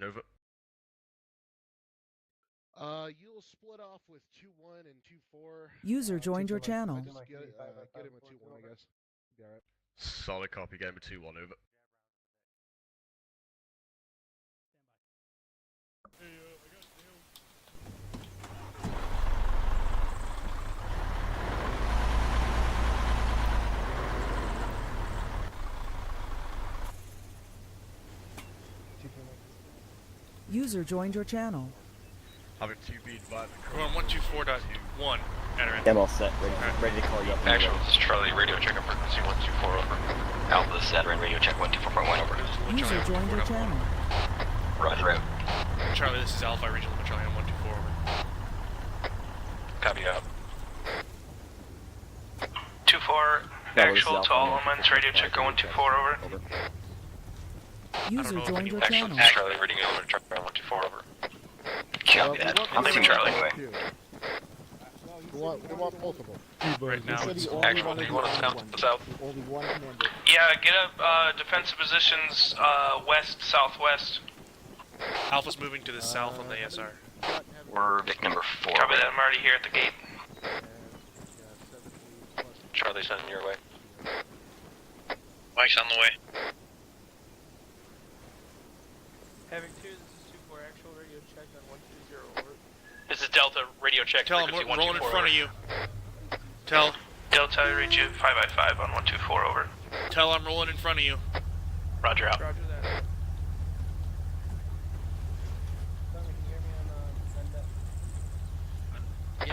Over. You'll split off with 2-1 and 2-4. User joined your channel. Just get him with 2-1, I guess. Be alright. Solid copy, game of 2-1, over. User joined your channel. Having 2B divided. We're on 124.1. I'm all set. Ready to call you up. Actual, this is Charlie. Radio check on frequency 124 over. Alpha, this is Adrian. Radio check 124.1 over. User joined your channel. Roger out. Charlie, this is Alpha Regional Battalion 124 over. Copy out. 2-4, actual to all elements. Radio check 124 over. User joined your Actual, channel. Charlie. Reading over. Check 124 over. Copy that. I'm leaving Charlie anyway. We want both of them. Right now it's Actual, do you want us down to the south? Only one commander. Yeah, get up defensive positions west, southwest. Alpha's moving to the south on the ASR. We're Vic number 4. Copy that, I'm already here at the gate. Charlie, sending your way. Mike's on the way. Having 2, this is 2-4, actual radio check on 120, over. This is Delta, radio check, Tell him frequency we're rolling in 124, front of you. Tell Delta, I read you 5x5 on 124, over. I'm rolling in front of you. Roger out. Roger that. Tommy, can you hear me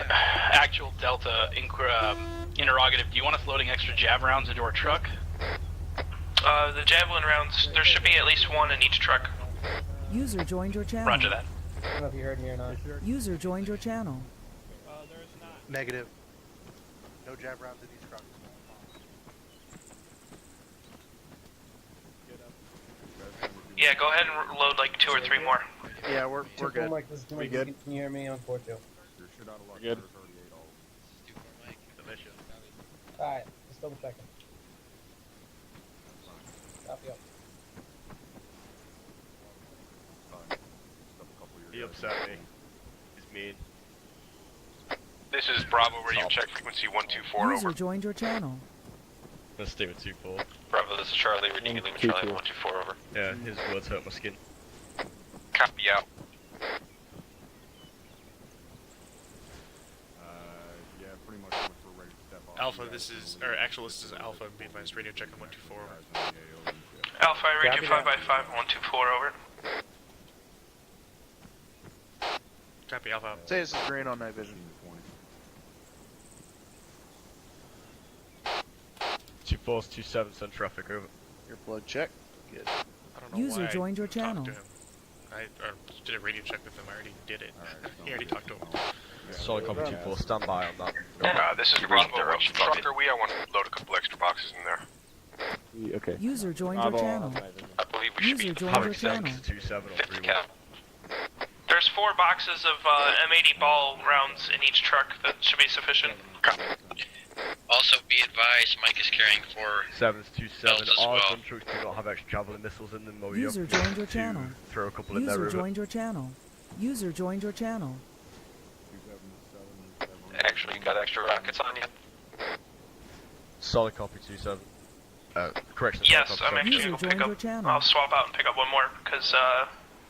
on Actual Delta, interrogative, do you want us loading extra jab rounds into our truck? The javelin rounds, there should be at least one in each truck. User joined your channel. Roger that. I don't know if you heard me or not. User joined your channel. There is not. Negative. No jab rounds in these trucks. Yeah, go ahead and load like 2 or 3 more. Yeah, we're good. Mike, this is We good? Can you hear me on 4-2? Good. Alright, just double checking. Copy up. He upset me. He's mean. This is Bravo. Radio check frequency 124 User over. joined your channel. Let's stay with 2-4. Bravo, this is Charlie. Reading Lima Charlie 124 over. Yeah, his words hurt my skin. Copy out. Yeah, pretty much we're ready to step off. Alpha, this is Alpha, be advised, radio check on 124 over. Alpha, I read you 5x5 on 124, over. Copy, Alpha. Say this is green on night vision. 2-4's 2-7, send traffic over. Your blood check. Good. I don't know User why joined your I talked channel. to him. I did a radio check with him, I already did it. He already talked to him. Solid copy 2-4, stand by on that. This is Bravo. Which truck are we? I want to load a couple extra boxes in there. Okay. User joined your channel. I believe we should User be joined Having your channel. 6, 2-7 on 50 3-1. cap. There's 4 boxes of M80 ball rounds in each truck. That should be sufficient. Also, be advised, Mike is carrying 4 7's 2-7. Belts as Our well. gun trucks do not have extra javelin missiles in them. Or User joined your channel. Throw a couple in there. User Over. joined your channel. User joined your channel. Actually, you got extra rockets on you? Solid copy 2-7. Correction. Yes, solid I'm copy, actually User going to joined pick your up. channel. I'll swap out and pick up one more because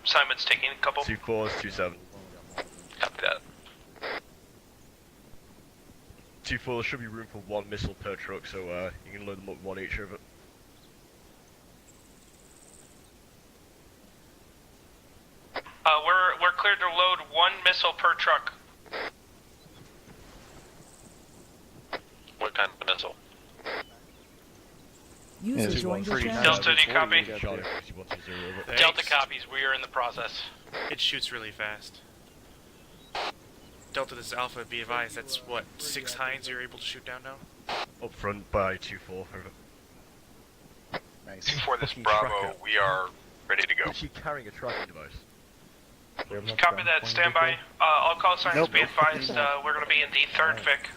Simon's taking a couple. 2-4's 2-7. Copy that. 2-4, there should be room for 1 missile per truck, so you can load them up 1 each of it. We're cleared to load 1 missile per truck. What kind of missile? User joined your channel. Delta, do you copy? Charlie 5120 over. Thanks. Delta copies. We are in the process. It shoots really fast. Delta, this is Alpha, be advised, that's what, 6 Hinds you're able to shoot down now? Up front by 2-4 over. Nice. 2-4, this Fucking Bravo. tracker. We are ready to go. Is she carrying a tracking device? Copy that. Stand by. All call signs be advised. We're going to be in the 3rd Vic.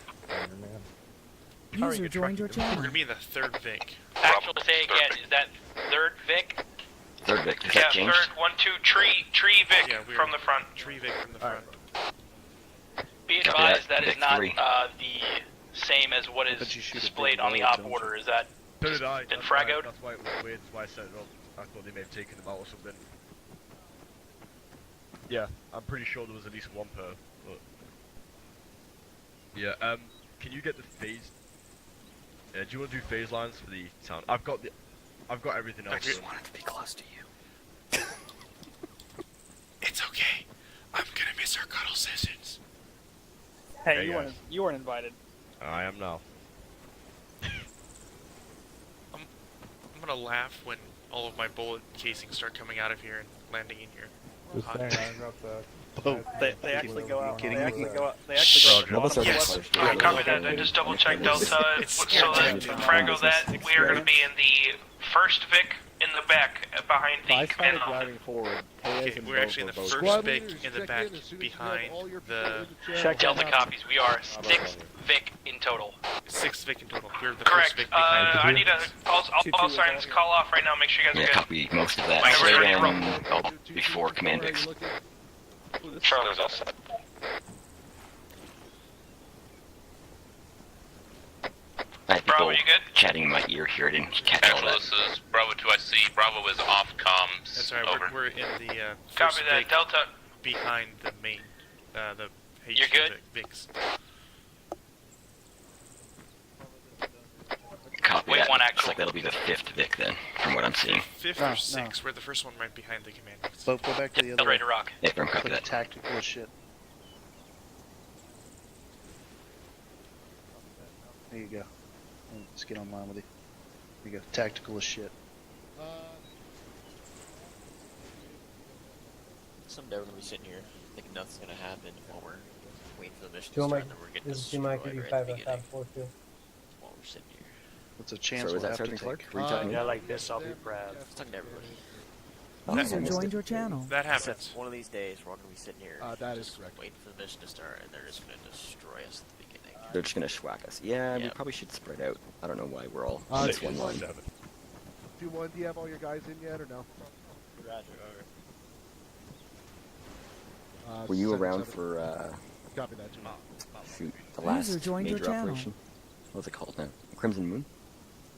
User joined your We're channel. gonna be in the 3rd Vic. Actually, say again. Is that 3rd Vic? Third Vic, has Yeah, that changed? third, 1-2, tree Vic Yeah, we're from the front. Tree Vic from the front. Be Copy advised that. that is Vic not 3. the same as what is But you shoot a displayed big on the load, op don't you? order. Is that So did I. been That's why, fragoed? that's why it was weird. That's why I set it up. I thought they may have taken them out or something. Yeah, I'm pretty sure there was at least one per. But... Yeah. Can you get the phase? Do you want to do phase lines for the town? I've got everything else. I wanted to be close to you. It's okay. I'm gonna miss our cuddle sessions. Hey, Hey, guys. you weren't invited. I am now. I'm gonna laugh when all of my bullet casings start coming out of here and landing in your hot They actually go out. kidding They me? actually go out. They actually go out. None of us are Yes. close. Alright, copy that. I just double checked Delta, so that frago that we are going to be in the first Vic in the back behind the command hall. forward. Okay, we're actually in the first Squad Vic leaders, in the check back in as soon as you have behind all your people the in the Check channel. Delta copies. We are 6th Vic in total. 6th Vic in total. We're the Correct. first Vic behind I need all signs call off right now. Make sure you guys Yeah, are good. copy most of that. Wait, we're ready to roll. Before Command Vics. Charlie's all set. I had Bravo, people you good? chatting in my ear here. I didn't catch all Actual, that. this is Bravo 2 I see. Bravo is off comms. That's right, Over. we're in the first Copy that. Vic Delta. behind the main, the HQ You're good? Vics. Copy Wait, that. one Looks actual. like that'll be the 5th Vic then, from what I'm seeing. 5th No, or no. 6th, we're the first one right behind the command Vics. Both go back to the Delta other ready way. to rock. Yeah, from copy Like that. tactical as shit. There you go. Let's get online with you. There you go. Tactical as shit. Someday we're gonna be sitting here thinking nothing's gonna happen while we're waiting for the mission to Two start, Mike, and then we're getting this is destroyed T-Mike right at the 85 beginning 542. while we're sitting here. What's a chance So we'll is that have to Sergeant Clark? take? Were you talking to me? like this, I'll be proud. I'm talking to everybody. User joined your channel. That Except happens. one of these days we're all gonna be sitting here That is just correct. waiting for the mission to start, and they're just gonna destroy us at the beginning. They're just gonna schwack us. Yeah, we Yeah. probably should spread out. I don't know why we're all on this one line. 2-1, do you have all your guys in yet or no? Were you 7-7. around for, Copy that, too. shoot, the last User joined your major channel. operation? What's it called now? Crimson Moon?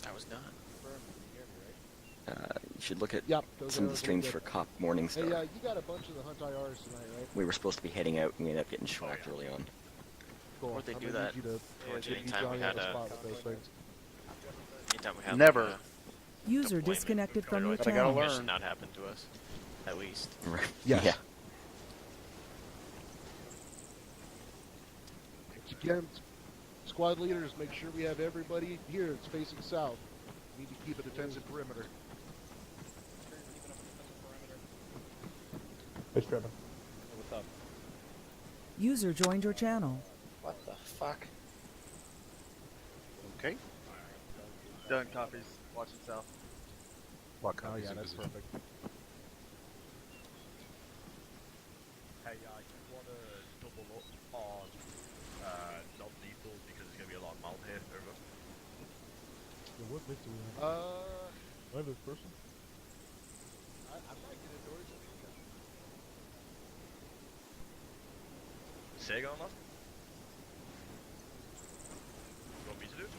I was not. You should look at Yep, those some of the arrows are streams good. for Cop Morningstar. Hey, you got a bunch of the Hunt IRs tonight, right? We were supposed to be heading out, and we ended up getting schwacked early on. Cool. Where'd they I'm do gonna that? need you to get you anytime we Johnny on had the a- spot with those things. Anytime we have Never. User deployment, disconnected from your But I gotta channel. learn. mission not happen to us, at least. Right. Yes. Yeah. Again, squad leaders, make sure we have everybody here. It's facing south. We need to keep a defensive perimeter. What's up? User joined your channel. What the fuck? Okay. Done copies. Watch it south. Oh yeah, that's perfect. Hey, I just want to double up on non-lethal because there's going to be a lot of mount here. Over. What victory? I have this person. I might get indoors. Sega on that? You want me to do it?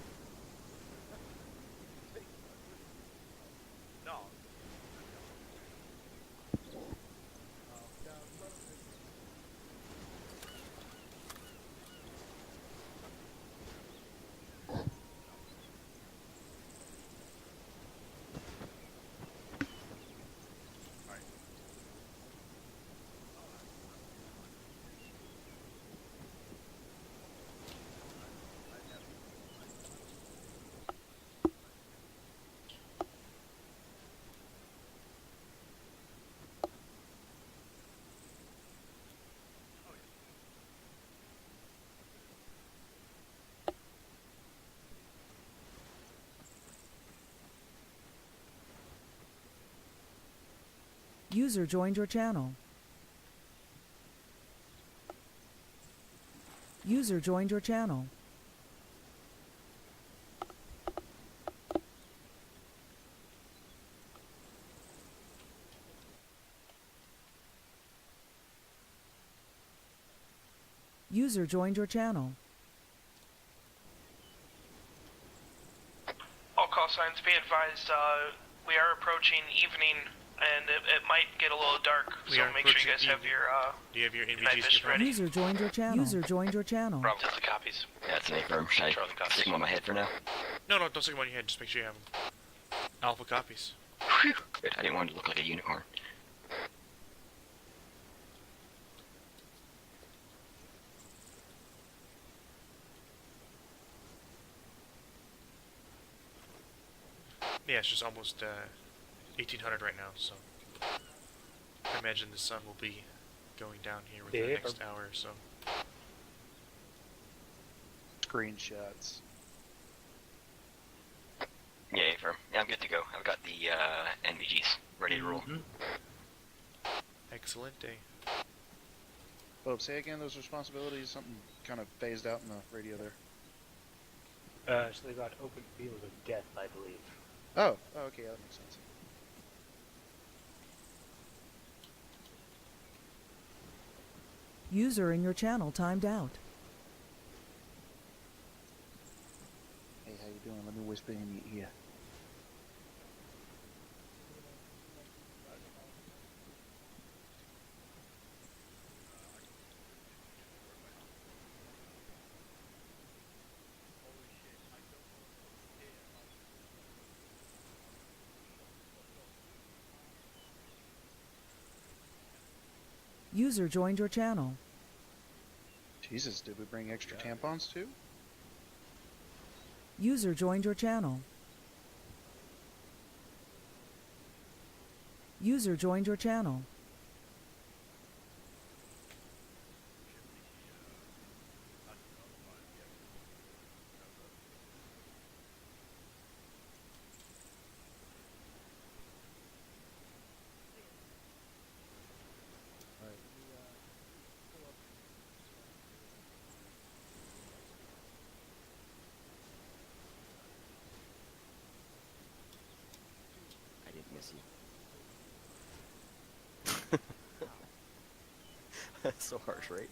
No. User joined your channel. User joined your channel. User joined your channel. All call signs be advised, we are approaching evening, and it might get a little dark, so make sure you guys have your, Do you have your night NVGs vision ready. User joined your channel. User joined your channel. Bravo, test the copies. Yeah, it's an A-firm. Should I stick them on my head for now? No, don't stick them on your head. Just make sure you have them. Alpha copies. Whew. Good, I didn't want it to look like a unicorn. Yeah, it's just almost 1800 right now, so I imagine the sun will be going down here within the next hour or so. Screenshots. Yeah, A-firm. Yeah, I'm good to go. I've got the NVGs ready to roll. Excellent day. Bob, say again those responsibilities. Something kind of phased out in the radio there. So they got open field of death, I believe. Oh, okay, yeah, that makes sense. User in your channel timed out. Hey, how you doing? Let me whisper in your ear. User joined your channel. Jesus, did we bring extra tampons too? User joined your channel. User joined your channel. I didn't miss you. That's so harsh, right?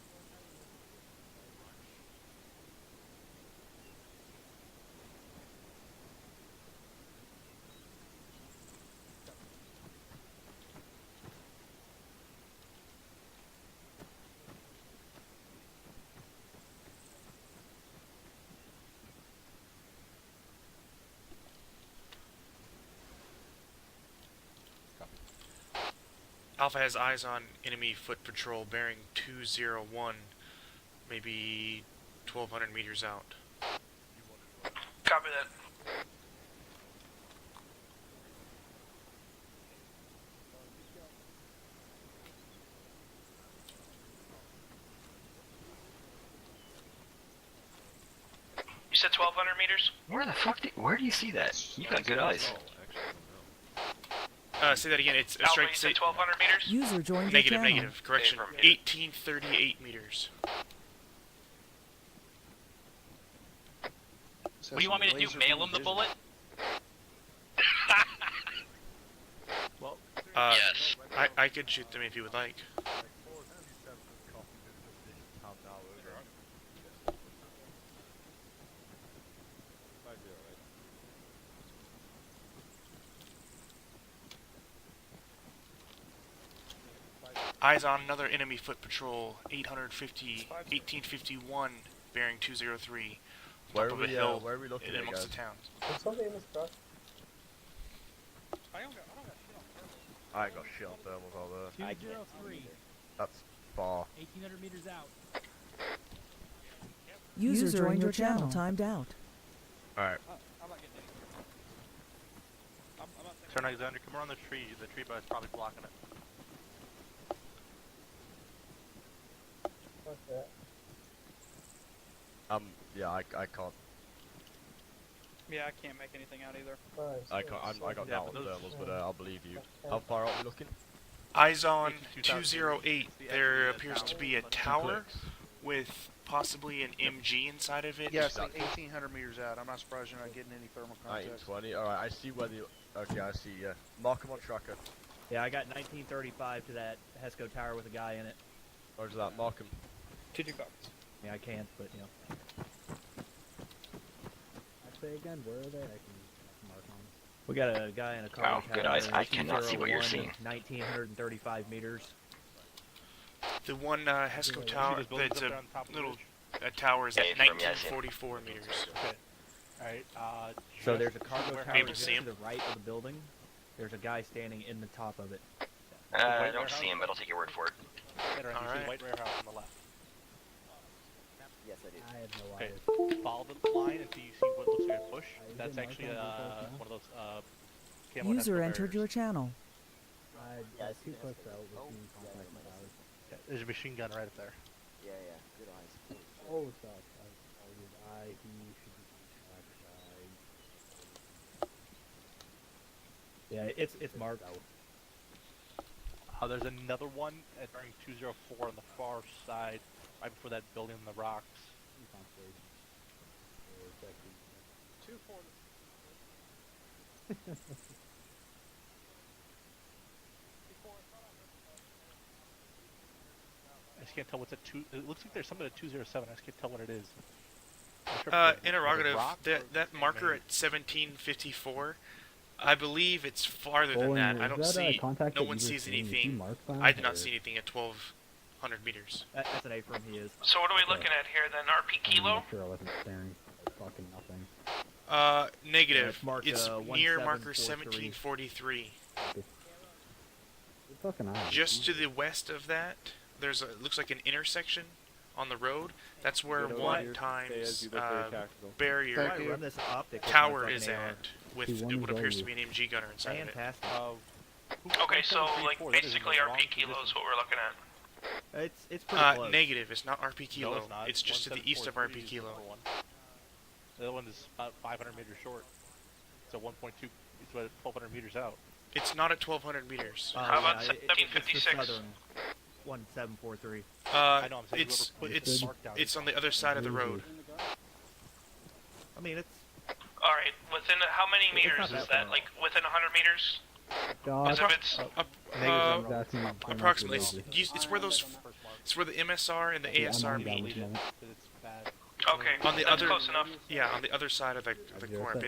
Alpha has eyes on enemy foot patrol bearing 201, maybe 1200 meters out. Copy that. You said 1200 meters? Where the fuck where do you see that? You've got good eyes. Say that again. It's a Alpha, strike. you said 1200 meters? User joined Negative, your channel. negative. Correction. 1838 meters. What do you want me to do? Mail him the bullet? Well, Yes. I could shoot them if you would like. Eyes on another enemy foot patrol, 1851, bearing 203. Where Top are of a we, hill where are we looking in at, amongst guys? the towns. I ain't got shit on thermals out there. 203, That's far. 1800 meters out. User joined your channel timed out. Alright. I'm not getting any. Turn Alexander, come around the tree. The tree bud is probably blocking it. Yeah, I can't. Yeah, I can't make anything out either. I got Yeah, down on but those- thermals, but I'll believe you. How far out are we looking? Eyes on 208. 208. There appears to be a tower with possibly an MG inside of it. Yeah, it's like 1800 meters out. I'm not surprised you're not getting any thermal contact. 1920. Alright, I see where the. Okay, I see. Yeah, mark him on tracker. Yeah, I got 1935 to that Hesco tower with a guy in it. Where's that? Mark him. 2 box. Yeah, I can't, but you know. I'd say again, where are they? I can mark on. We got a guy in a car. Oh, good eyes. I cannot see what you're seeing. 1,935 meters. The one Hesco tower, that's a little tower is at 1944 meters. Okay. Alright, So there's a cargo tower able to just see to him? the right of the building. There's a guy standing in the top of it. I don't see him, but I'll take your word for it. Alright. You see the white warehouse on the left. Yes, I do. I have no Okay. idea. Follow the line until you see what looks like a bush. That's actually one of those camo User Nesco entered your barriers. channel. Yeah, I Two see clicks that. out with Oh, being yeah, contact with ours. Yeah, there's a machine gun right up there. Yeah, good eyes. Oh, stop. I, he should be tracked. Yeah, it's marked out. There's another one at during 204 on the far side, right before that building in the rocks. I just can't tell what's at two. It looks like there's something at 207. I just can't tell what it is. Interrogative. That marker at 1754. I believe it's farther than that. I don't see. No one sees anything. I did not see anything at 1,200 meters. That's an A from he is. So what are we looking at here then? RP Kilo? Sure, I wasn't staring at fucking nothing. Negative. Yeah, it's marked, near marker 1743. 1743. Fucking eyes. Just to the west of that, there's a looks like an intersection on the road. That's where one times barrier I run this optic with tower my is fucking AR. at with what appears to be an MG gunner inside of it. Fantastic. Okay, so like basically RP Kilo is what we're looking at. It's pretty close. Negative. It's not RP Kilo. No, it's not. It's just to the east of 1743 RP is Kilo. the other one. The other one is about 500 meters short. So 1.2. It's about 1,200 meters out. It's not at 1,200 meters. How about It's the 1756? southern 1743. I know, I'm saying whoever put this mark down it's is on the other side of the road. I mean, it's Alright, within how many It's meters not is that that? far. Like within 100 meters? Because if it's Approximately. It's where those. It's where the MSR and the ASR meet. It's bad. okay, On the that's other, close enough. yeah, on the other side of the corner.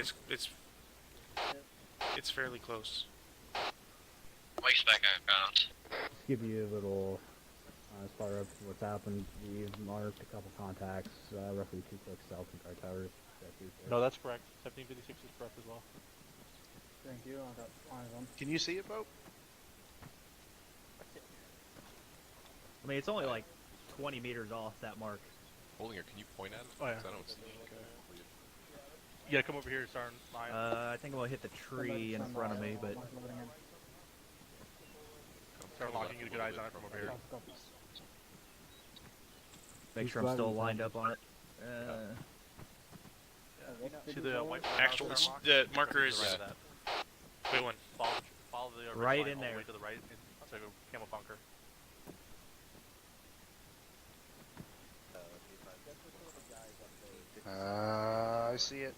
It's fairly close. Mike's back out. give you a little as far as what's happened. We've marked a couple contacts, roughly 2 clicks south from Car Towers. No, that's correct. 1756 is correct as well. Thank you. I got 5 of them. Can you see it, Bo? I mean, it's only like 20 meters off that mark. Holdinger, can you point at it? Oh, yeah. 'Cause I don't see it. You gotta come over here, Sarn. I think I'm gonna hit the tree in front of me, but Start locking, get good eyes on it from over here. make sure I'm still lined up on it. See the white Actual, the marker is. right of that. Wait one. Follow the red Right line in all the there. way to the right. It's like a camo bunker. I see it.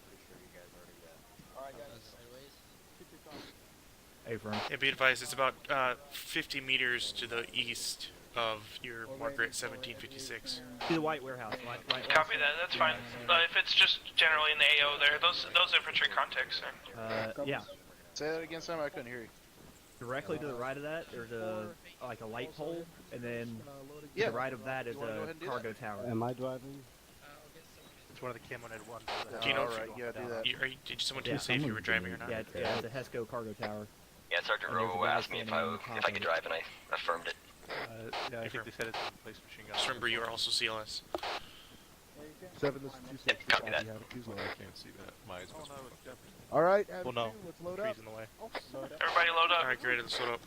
Hey, firm. Yeah, be advised, it's about 50 meters to the east of your marker at 1756. To the white warehouse. White warehouse. Copy that, that's fine. If it's just generally in the AO there, those infantry contacts there. Yeah. Say that again, Sam. I couldn't hear you. Directly to the right of that, there's a like a light pole, and then to Yeah. the right of that is You wanna go ahead a and do cargo tower. Am I driving? It's one of the camo net ones. Do you know if Alright, yeah, do that. did someone tell you say if you were driving or not? Yeah, it's a Hesco cargo tower. Yeah, Sergeant And there's a Rowe guy asked me if standing on the I top could of it. drive, and I affirmed it. Yeah, I think they said it's in place machine gun. Just remember, you are also CLS. 7, this is 2-6. Copy that. You have a fuselage. I can't see that. My eyes must be fucked up. All right, Well, no. let's load Trees up. in the way. Everybody load up. Alright, great, let's load up.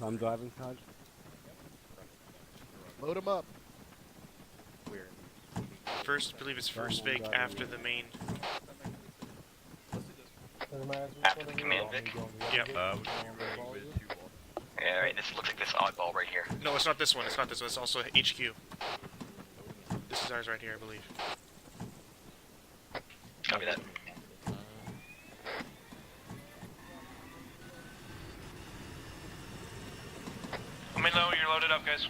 I'm driving, Taj. Load them up. First, I believe it's first Vic after the main. After the command Vic. Yep. Yeah, alright, this looks like this oddball right here. No, it's not this one, it's not this one, it's also HQ. This is ours right here, I believe. Copy that. I mean, know you're loaded up, guys.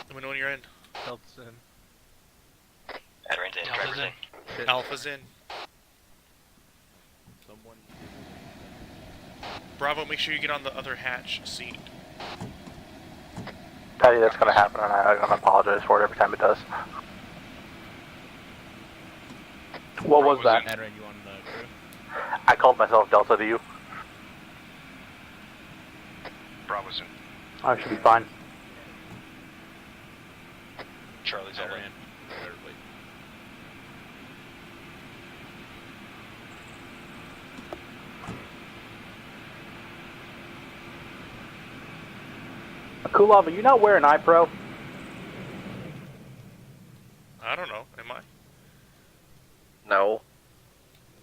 Let me know when you're in. Delta's in. Veterans in, drivers in. Alpha's in. Someone. Bravo, make sure you get on the other hatch seat. Patty, that's going to happen, and I'm going to apologize for it every time it does. What was that? Adrian, you on the crew? I called myself Delta to you. Bravo's in. I should be fine. Charlie's all in. Kulov, are you not wearing iPro? I don't know. Am I? No.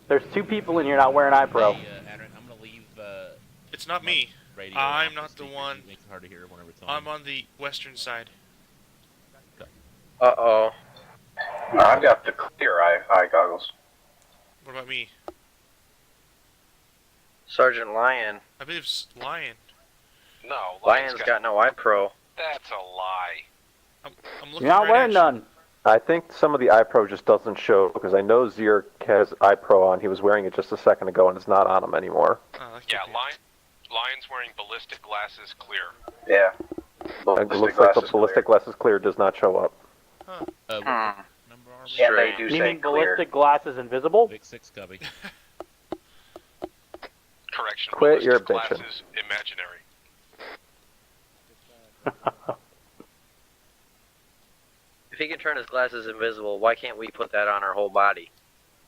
There's 2 people in here not wearing iPro. Hey, Adrian, I'm gonna leave. It's not me. Radio I'm not the one. It makes it hard to hear whenever it's on. I'm on the western side. Uh-oh. I've got the clear eye goggles. What about me? Sergeant Lyon. I believe it's Lion. No, Lion's got no iPro. That's a lie. I'm looking You're not right wearing at you. none. I think some of the iPro just doesn't show, because I know Zir has iPro on. He was wearing it just a second ago, and it's not on him anymore. Yeah, Lion's wearing ballistic glasses clear. Yeah. It looks like the ballistic glasses clear does not show up. Huh. Number are we? Yeah, they do. You mean ballistic glasses invisible? Vic 6 copy. Correction. Quit your ballistic bitching. glasses imaginary. If he can turn his glasses invisible, why can't we put that on our whole body?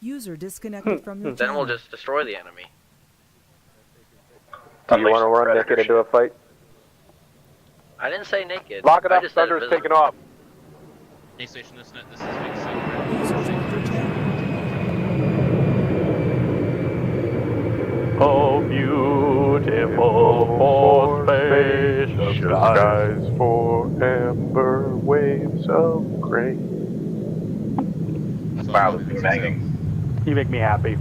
User disconnected from your Then channel. we'll just destroy the enemy. Do you want to run naked into a fight? I didn't say naked. Lock it I up, just said Thunder's invisible. taking off. Hey, station, this is Vic 6. Oh, beautiful for spacious skies, for amber waves of grain. Wow, this is banging. You make me happy.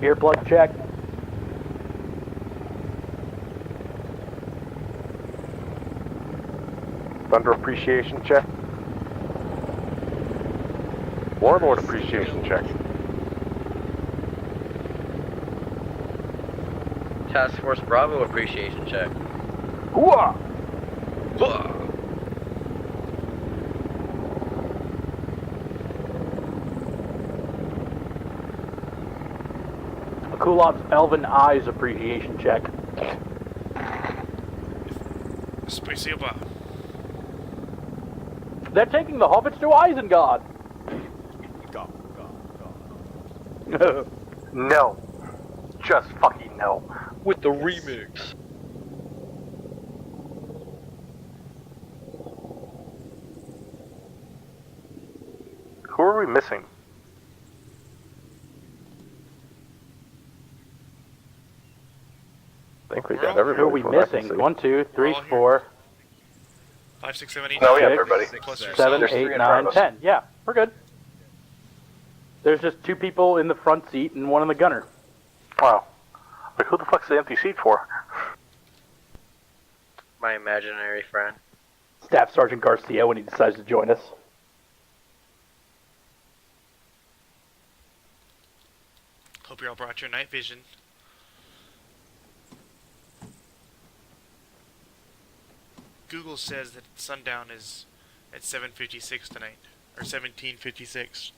Earplug check. Thunder appreciation check. Warlord appreciation check. Task Force Bravo appreciation check. Hooah! Kulov's Elven Eyes appreciation check. Спасибо. They're taking the hobbits to Isengard. No. Just fucking no. With the remix. Who are we missing? I think we got everybody. Who are we from what I can missing? see. 1, 2, 3, We're all here. 4, 5, 6, 7, 8. No, we have 6, everybody. Plus yourself. 7, There's 8, three in 9, front of us. 10. Yeah, we're good. There's just 2 people in the front seat and 1 in the gunner. Wow. Wait, who the fuck's the empty seat for? My imaginary friend. Staff Sergeant Garcia when he decides to join us. Hope you all brought your night vision. Google says that sundown is at 7:56 tonight, or 17:56.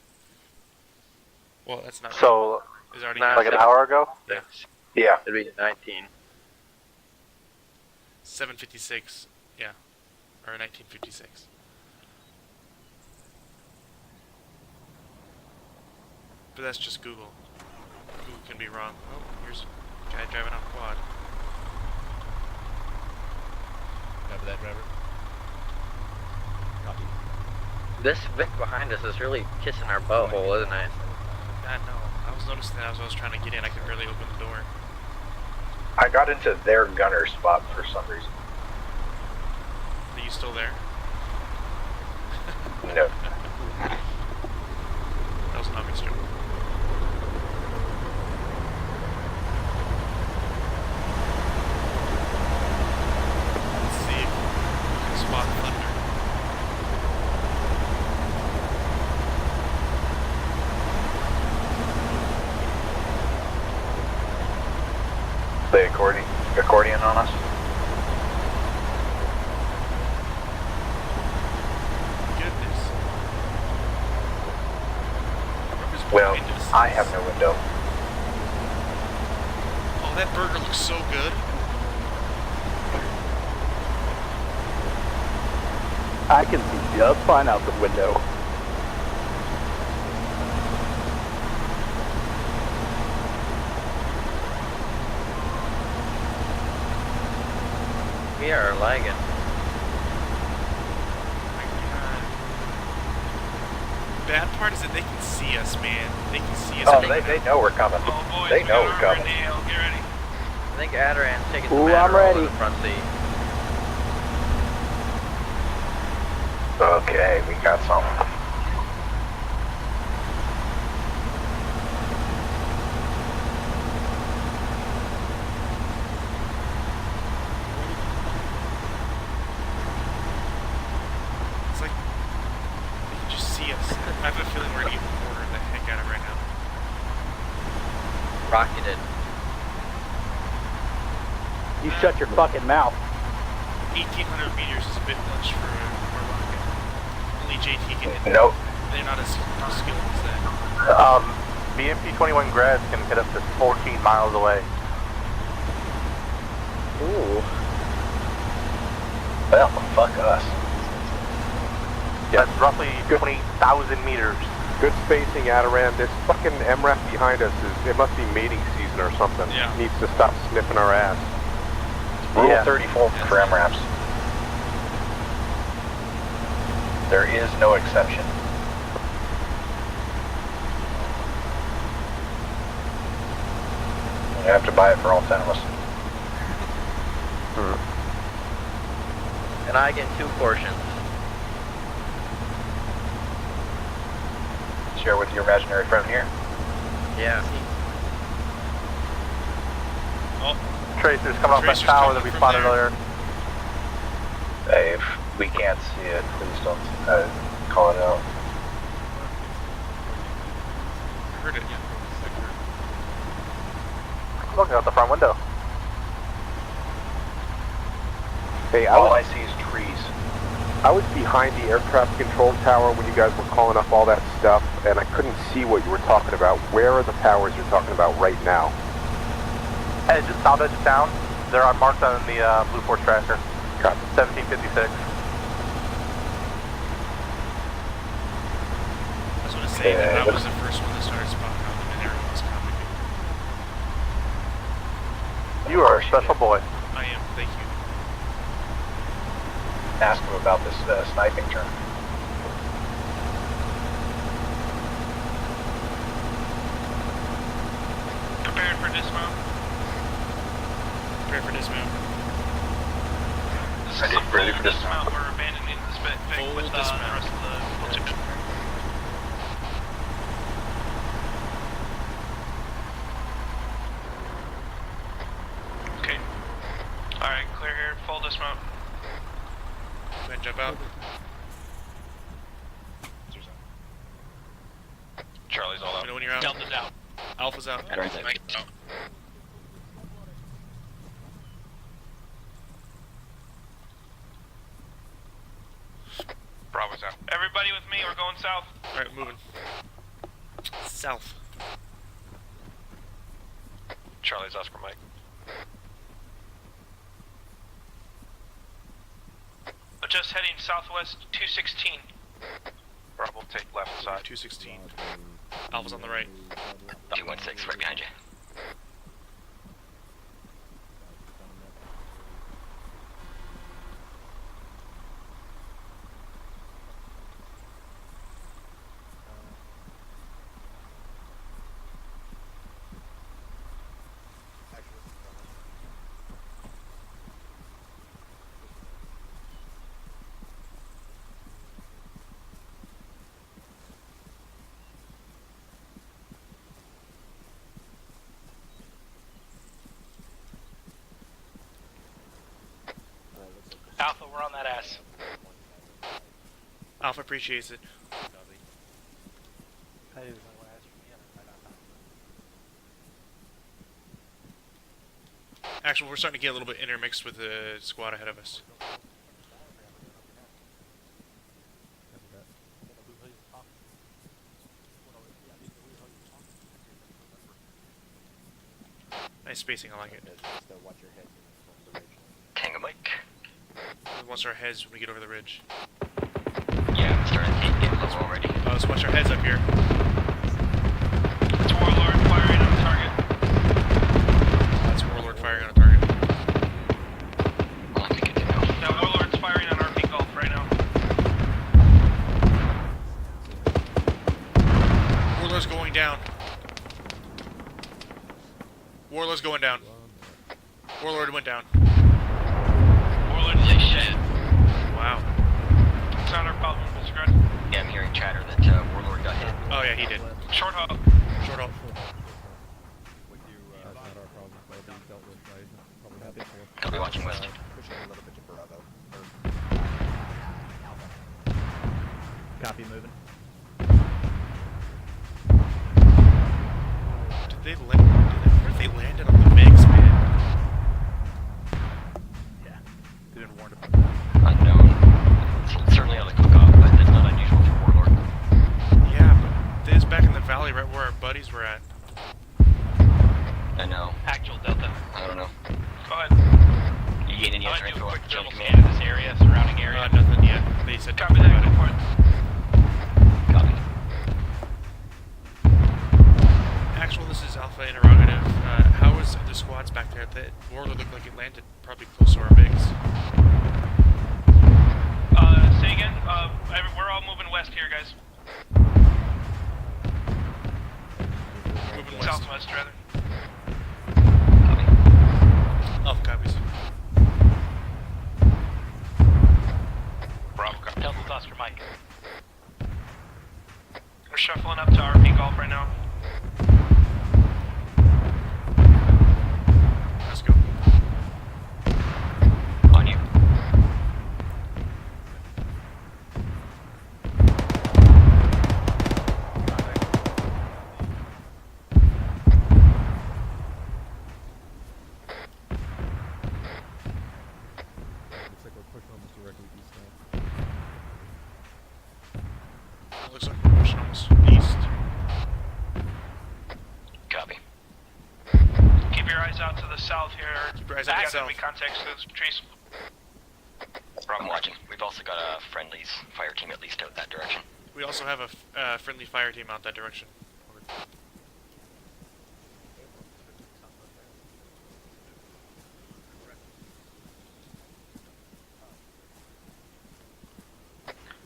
Well, that's not. So, It's already Nah, like an hour ago? Yeah. Yeah. It'd be 19. 7:56. Yeah, or 19:56. But that's just Google. Google can be wrong. Oh, here's a guy driving on a quad. Copy that, driver. Copy. This Vic behind us is really kissing our butthole, isn't it? I know. I was noticing that as I was trying to get in, I could barely open the door. I got into their gunner spot for some reason. Are you still there? No. That was an obvious joke. Let's see if we can spot Thunder. Play accordion on us. Goodness. Well, I have no window. Oh, that burger looks so good. I can see just fine out the window. We are lagging. Bad part is that they can see us, man. They can see us. Oh, they know we're coming. Oh, boys, they we know got we're armor coming. in the AL. Get ready. I think Adaran's taking the Ooh, matter I'm ready. in the front seat. Okay, we got something. It's like they can just see us. I have a feeling we're gonna get cornered the heck out of right now. Rocketed. You shut your fucking mouth. 1,800 meters is a bit much for a rocket. Only JT can hit that. Nope. They're not as skilled as that. BMP-21 grads can hit up to 14 miles away. Ooh. Well, fuck us. Yeah, that's roughly 20,000 meters. Good spacing, Adaran. This fucking MRAP behind us it must be mating season or something. Yeah. Needs to stop sniffing our ass. Rule 34 for MRAPs. There is no exception. You have to buy it for all 10 of us. And I get 2 portions. Share with your imaginary friend here. Yeah. Oh. Tracers coming off that Tracers tower coming that we from spotted there. earlier. Hey, if we can't see it, please don't call it out. Heard it. Looking out the front window. Hey, All I see is trees. I was behind the air traffic control tower when you guys were calling up all that stuff, and I couldn't see what you were talking about. Where are the towers you're talking about right now? Edge, south edge of town. They're marked on the Blue Force tracker. Copy. 1756. I was gonna say that I was the first one that started spotting out and everyone was coming. You are a special boy. I am, thank you. Ask him about this sniping turn. Prepared for dismount. Prepare for dismount. This is a Ready full for dismount. dismount. We're abandoning this thing Full with the dismount. rest of the platoon. Okay. Alright, clear here. Full dismount. Go ahead and jump out. Charlie's all Let out. me know when you're out. Delta's out. Alpha's out. Mike's out. Bravo's out. Everybody with me, we're going south. Alright, moving. South. Charlie's Oscar Mike. Just heading southwest 216. Bravo, take left side. 216. Alpha's on the right. 216, right behind you. Alpha, we're on that ass. Alpha appreciates it. Actually, we're starting to get a little bit intermixed with the squad ahead of us. Nice spacing, I like it. Tango Mike. Watch our heads when we get over the ridge. Yeah, I'm starting to get low already. Oh, let's watch our heads up here. It's Warlord firing on target. That's Warlord firing on a target. Well, I think it's now. That Warlord's firing on RP Golf right now. Warlord's going down. Warlord's going down. Warlord went down. Warlord is a shit. Wow. It's not our problem, Mr. Grunt. Yeah, I'm hearing chatter that Warlord got hit. Oh yeah, he did. Short haul. Short haul. That's not our problem. That'll be dealt with by probably not before. I'll be watching west. Pushing a little bit to Bravo. Copy, moving. Did they land? Where they landed on the MiGs, man? Yeah, they've been warned about that. Unknown. It's certainly on the cook-off, but that's not unusual for Warlord. Yeah, but this back in the valley, right where our buddies were at. I know. Actual Delta. I don't know. Go ahead. You getting any I'm other gonna do info a on quick Chili thermal Command? scan of this area, surrounding area. Nothing yet. They said Copy nothing that, about it. report. Copy. Actual, this is Alpha Interrogative. How was the squads back there? The Warlord looked like it landed probably close to our MiGs. Say again? We're all moving west here, guys. Moving west. Southwest, rather. Copy. Alpha copies. Bravo, copy. Delta Oscar Mike. We're shuffling up to RP Golf right now. Let's go. On you. Looks like we're pushing almost directly east now. Looks like we're pushing almost east. Copy. Keep your eyes out to the south here. Keep your eyes out to the south. Enemy contacts those trees. I'm watching. We've also got a friendly's fire team at least out that direction. We also have a friendly fire team out that direction.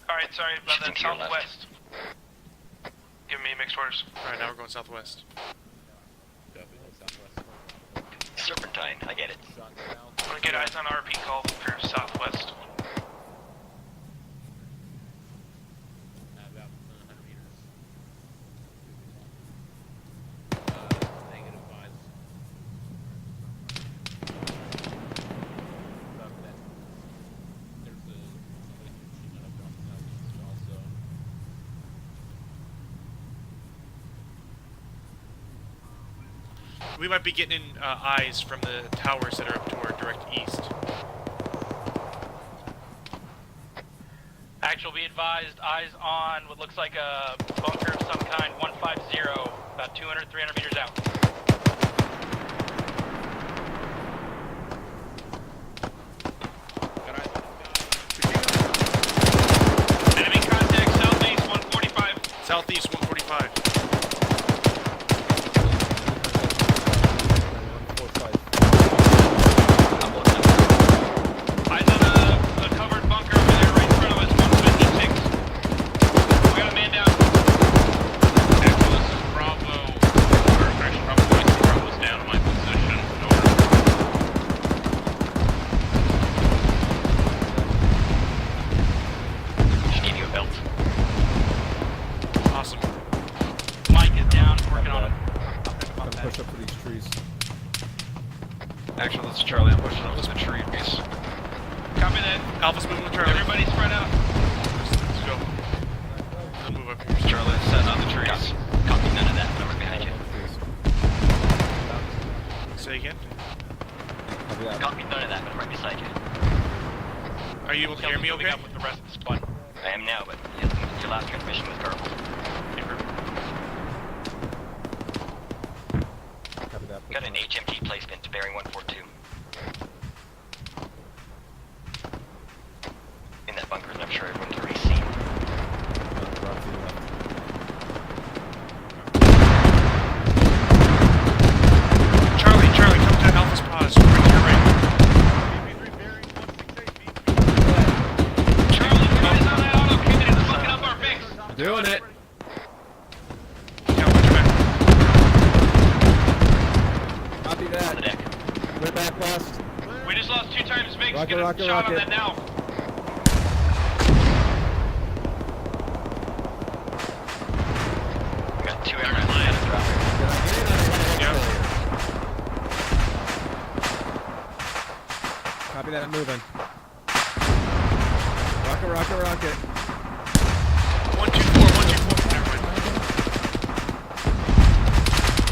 Alright, sorry about that. Shifting to your left. Southwest. Give me mixed orders. Alright, now we're going southwest. Serpentine, I get it. I'm gonna get eyes on RP Golf for southwest. About 100 meters. -5. There's a machine up on southeast as well, so. We might be getting eyes from the towers that are up to our direct east. Actual, be advised, eyes on what looks like a bunker of some kind, 150, about 200, 300 meters out. Enemy contact, southeast 145. Southeast 145. Eyes on a covered bunker over there right in front of us, 156. We got a man down. Actual, this is Bravo. Or actually, Bravo White, Bravo's down in my position. Over. Just gave you a belt. Awesome. Mike is down, working on it. Gotta push up to these trees. Actually, this is Charlie. I'm pushing up to the trees. Copy that. Alpha's moving with Charlie. Everybody spread out. Let's go. I'll move up here. Charlie, set on the trees. Copy, none of that. Number behind you. Say again? Copy, none of that. I'm right beside you. Are you able to hear me okay? Up with the rest of the squad. I am now, but your last transmission was garbled. Got an HMG placement to bearing 142. In that bunker, and I'm sure everyone's already seen. Charlie, come to Alpha's pause. Right to your right. Charlie, get us on that auto. Keep it fucking up our base. Doing it. Copy that. On the deck. We're back west. We just lost 2 times Viggs. Rocket, Get a rocket, shot on rocket. that now. We got 2 airmen flying throughout. Copy that, I'm moving. Rocket, rocket, rocket. 124, 124. Never mind.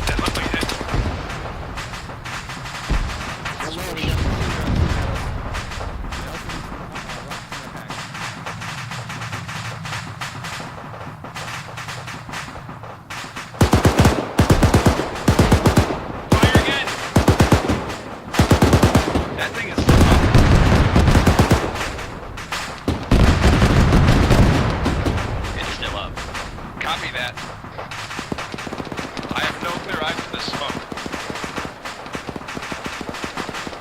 That looked like that. Fire again. That thing is still up. It's still up. Copy that. I have no clear eyes for this smoke.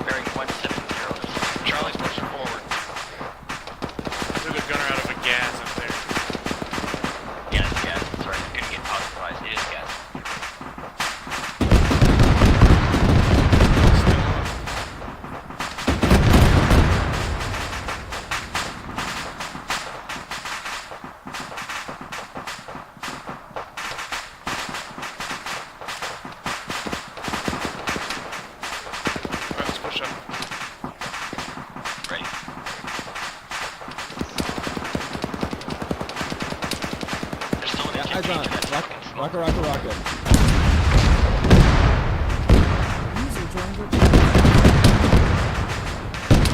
Bearing 170. Charlie's pushing forward. Took a gunner out of a gas up there. Yeah, it's gas. Sorry, I couldn't get positive. It is gas. Alright, let's push up. Ready? There's still an Eyes HMG on. to that fucking smoke. Rocket, rocket, rocket. User joined your channel.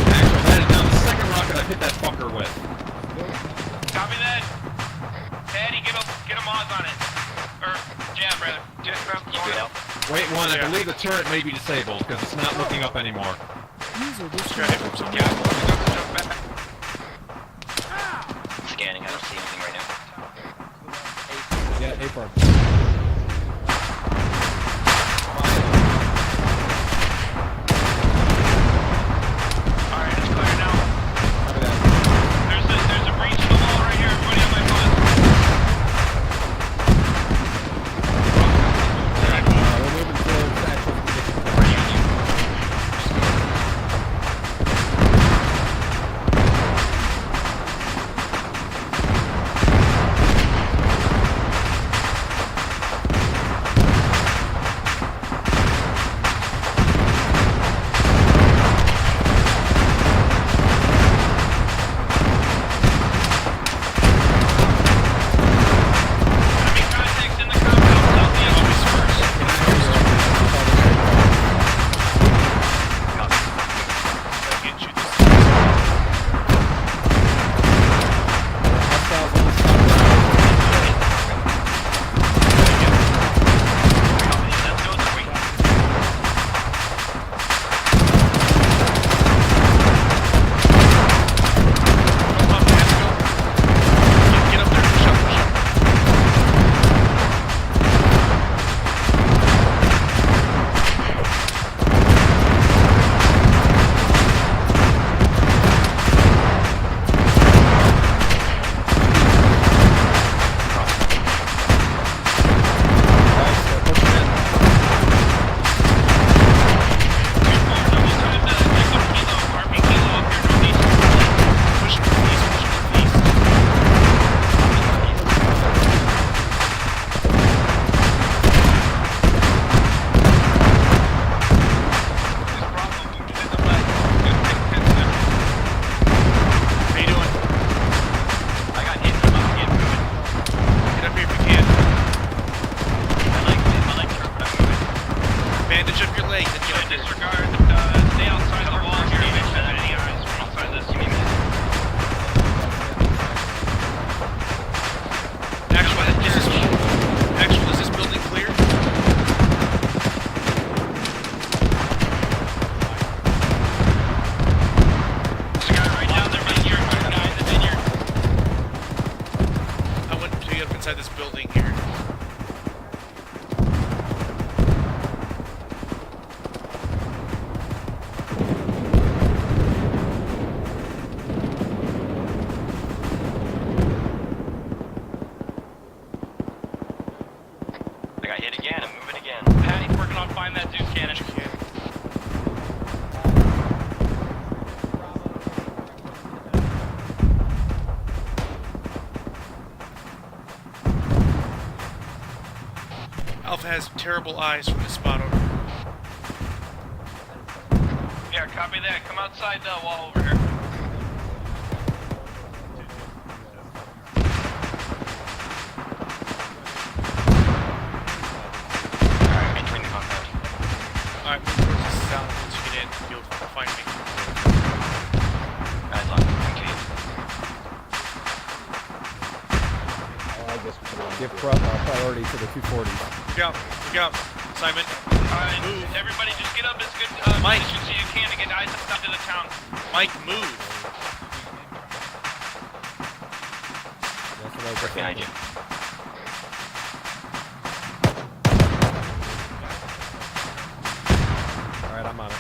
Actually, that is now the second rocket I've hit that fucker with. Copy that. Eddie, get a Moz on it. Or jab, rather. You good, Alpha? Wait, one, I believe the turret may be disabled because it's not looking up anymore. User disconnected from your Yeah, Scanning, I don't see anything right now. Yeah, A-farm. Alright, it's clear now. Copy that. There's a breach in the wall right here. Everybody on my phone. We're moving towards actual position. up your leg. Then Good, disregard. Stay outside the wall here. Make sure that any eyes are outside this. Actual, is this building clear? There's a guy right down there, vineyard. There's a guy in the vineyard. I went to get up inside this building here. I got hit again. I'm moving again. Patty's working on finding that Zeus cannon. Alpha has terrible eyes from this spot over. Yeah, copy that. Come outside the wall over here. Alright, move towards the south. Once you get in, you'll find me. Eyes on. Okay. Give priority to the 240s. Look out. Look out. Simon. Alright, everybody just get up as good position so you can to get eyes up to the town. Mike, move. That's what I was Behind you. Alright, I'm on it.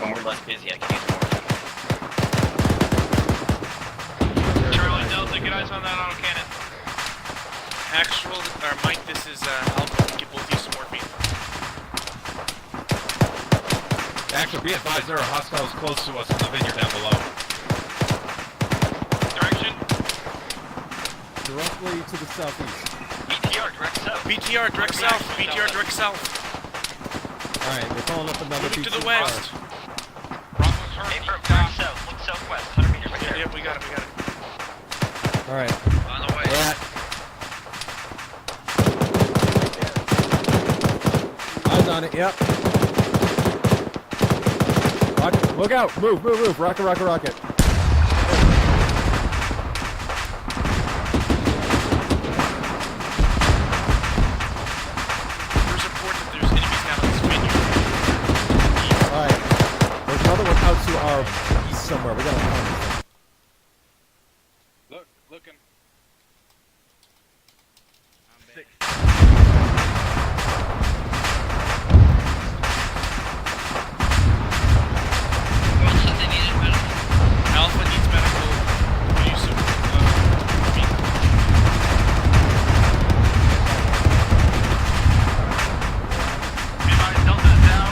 When we're less busy, I can use more. Charlie Delta, get eyes on that autocannon. Actual, or Mike, this is Alpha. Get both of you some morphine. Actually, be advised there are hostiles close to us in the vineyard down below. Direction? Directly to the southeast. BTR, direct south. BTR, direct south. BTR, direct south. Alright, we're calling up another Moving to the BT west. Bravo's hurt. Aim for direct south. Look southwest. 100 meters right there. Yep, we got it. We got it. Alright. On the way. We're at. Eyes on it, yep. Look out! Move, move, move! Rocket, rocket, rocket! There's report that there's enemies down in this vineyard. Alright. There's another one out to our east somewhere. We gotta find this thing. Look, looking. Alpha needs medical. Use of Delta's down.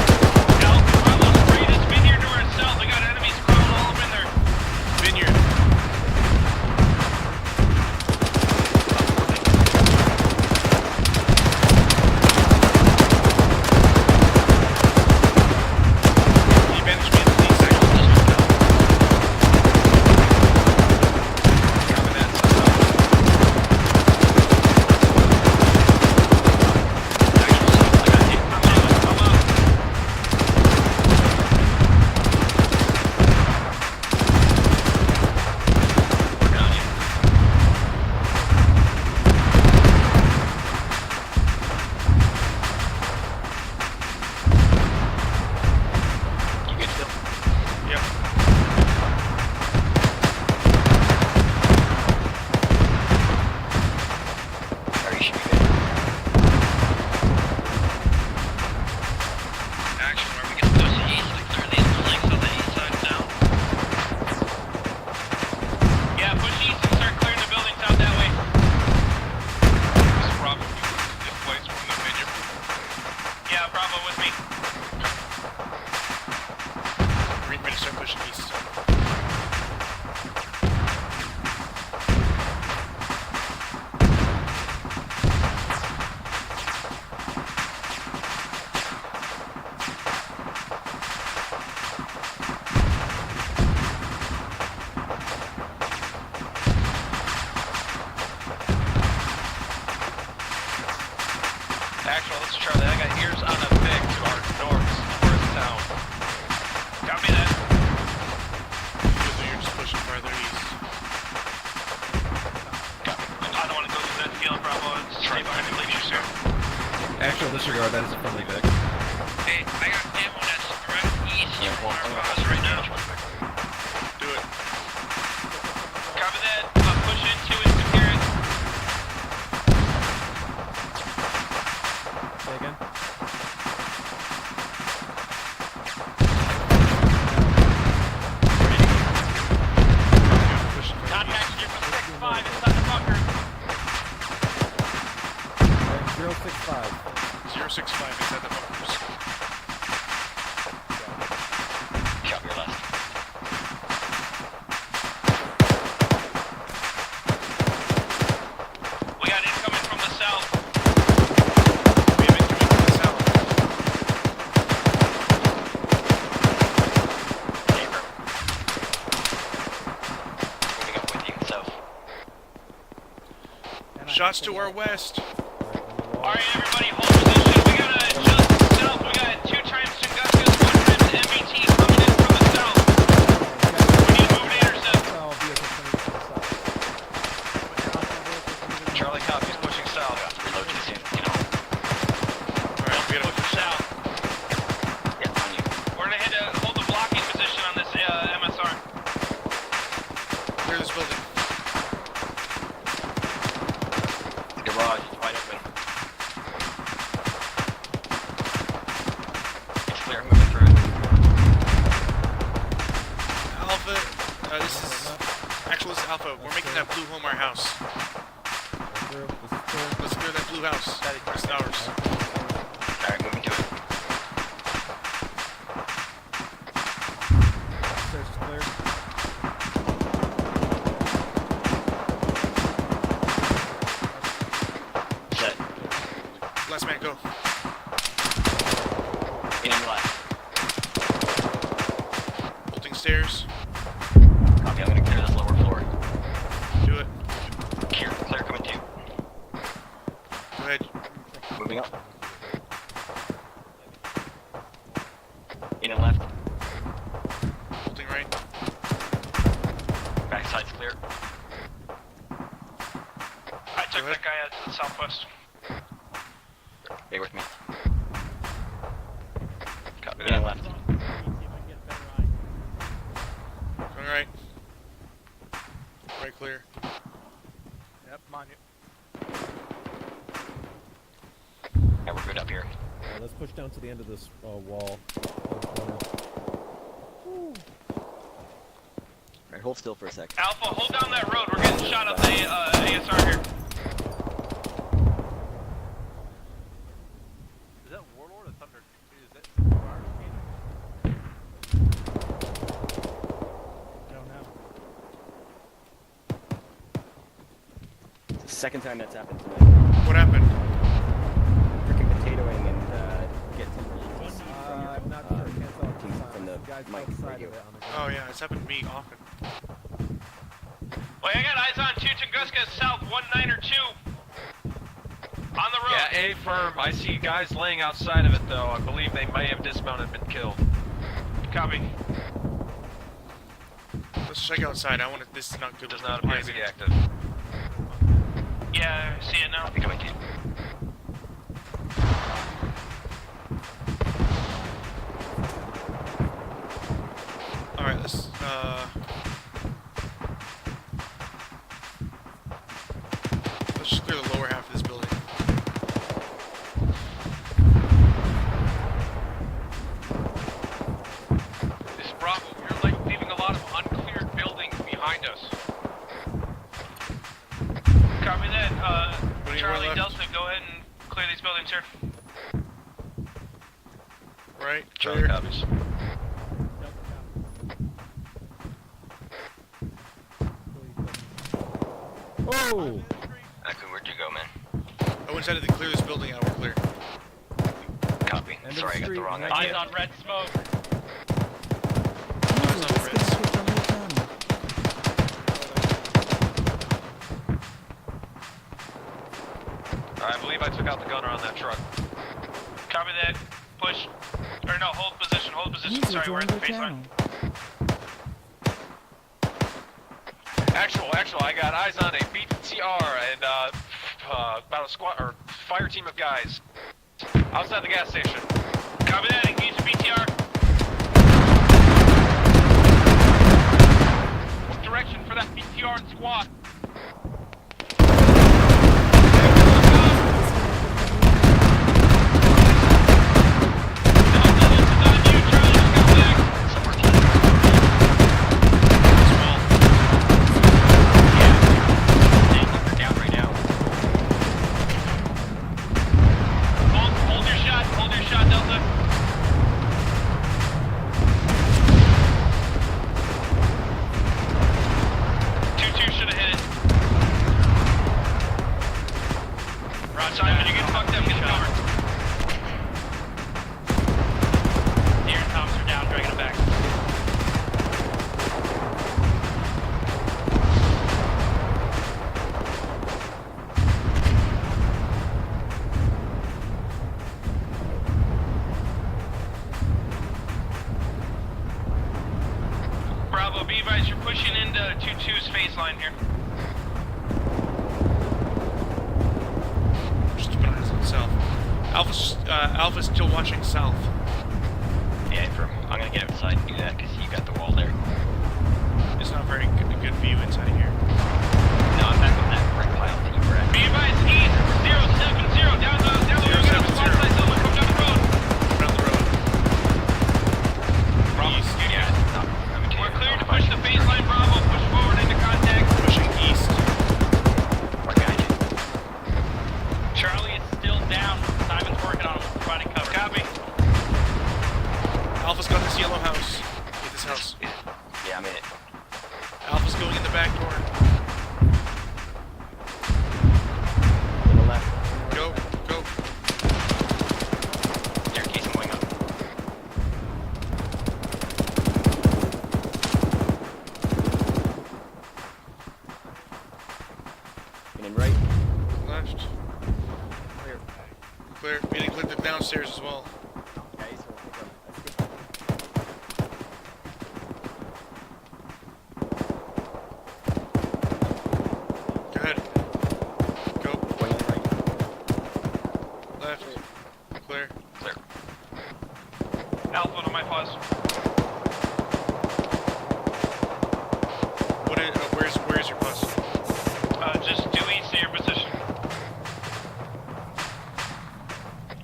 Actual, this is Charlie. I got ears on a pig to our north town. Copy that. You're just pushing farther east. I don't want to go through that field, Bravo. Stay behind the glacier, sir. Actual, disregard. That is a friendly Vic. Hey, I got ammo that's right east from our cause right now. Do it. Copy that. Push into it, secure it. Say again. Contact you for 6-5 inside the bunker. 065. 065 inside the bunkers. Copy your last. We got incoming from the south. We have incoming from the south. Moving up with you, south. Shots to our west. Alright, everybody, hold position. We got just south. We got 2 times Tunguska, 1 times MBT coming in from the south. We need to move to intercept. Charlie copies pushing south. Reload to the scene, you know. Alright, we gotta Push south. Yeah, on you. We're gonna head to hold the blocking position on this MSR. clear this building. The garage is wide open. It's clear, moving through. Alpha, this is Alpha. We're making that blue home our house. Let's clear that blue house. It's ours. Alright, moving to it. Search is clear. Set. Last man, go. In and left. Bolting stairs. Copy, I'm gonna clear this lower floor. Do it. Clear coming to you. Go ahead. Moving up. In and left. Bolting right. Backside's clear. I took that guy out to the southwest. Stay with me. Copy, in and left. Going right. Right clear. Yep, I'm on you. Yeah, we're good up here. Let's push down to the end of this wall. Alright, hold still for a sec. Alpha, hold down that road. We're getting shot up the ASR here. Is that Warlord or Thunder? Is it? I don't know. It's the second time that's happened tonight. What happened? Freaking potatoing and get some ETC I'm not sure. Can't tell. from the Guys mic outside radio. of it on the Oh yeah, it's happened to me often. Wait, I got eyes on 2 Tunguska south, 192. On the road. Yeah, A firm. I see guys laying outside of it though. I believe they may have dismounted and been killed. Copy. Let's check outside. I want to. This is not good. Does not appear to be active. Yeah, I see it now. I'll be coming to you. All right, let's just clear the lower half of this building. This is Bravo. You're like leaving a lot of uncleared buildings behind us. Copy that. What do you Charlie want left? Delta, go ahead and clear these buildings here. Right. Charlie Clear. copies. Oh! Aku, where'd you go, man? I went inside to clear this building out. We're clear. Copy. End of Sorry, I got street, the wrong right idea. Eyes on red smoke. User disconnected from your channel. I believe I took out the gunner on that truck. Copy that. Push. Or no, hold position, hold position. User Sorry, we're at joined the your baseline. channel. Actual, I got eyes on a BTR and about a squad or fire team of guys outside the gas station. Copy that. Engage the BTR. What direction for that BTR and squad? Simon, you get fucked up, get covered. Deer and Tops are down, dragging it back. Bravo, be advised, you're pushing into 2-2's phase line here. South. Alpha's still watching south. Yeah, I'm gonna get outside and do that because you got the wall there. It's not very good view inside here. No, I'm back on that brick pile that you were at. Be advised, east 070 down the road. Come down the road. Down the road. Bravo, East. yeah. We're clear to push the baseline. Bravo, push forward into contact. Pushing east. Charlie is still down. Simon's working on him, providing cover. Copy. Alpha's got this yellow house. Get this house. Yeah, I'm in it. Alpha's going in the back door. To the left. Go. Staircase going up. And then right. Left. Clear. We need to clear the downstairs as well. Go ahead. Go. Left. Clear. Alpha on my pause. Where's your bus? Just due east of your position.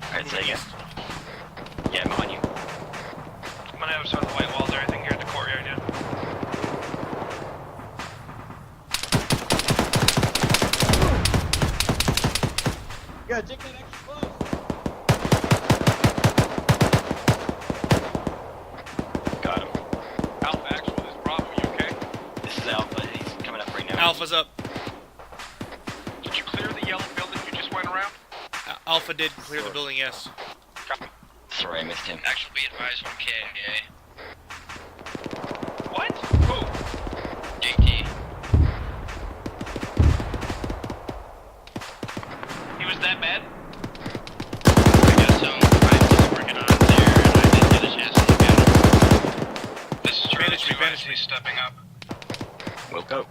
Alright, say again. Yeah, I'm on you. I'm gonna have some of the white walls there. I think you're in the courtyard, yeah. Yeah, take that extra close. Got him. Alpha actual, this is Bravo, you okay? This is Alpha. He's coming up right now. Alpha's up. Did you clear the yellow building you just went around? Alpha did clear the building, yes. Copy. Sorry, I missed him. Actually, be advised from KA. What? Who? JT. He was that bad? I guess so. I'm still working on it there, and I didn't get a chance to look at it. This is Charlie 2 actually stepping up. We'll go.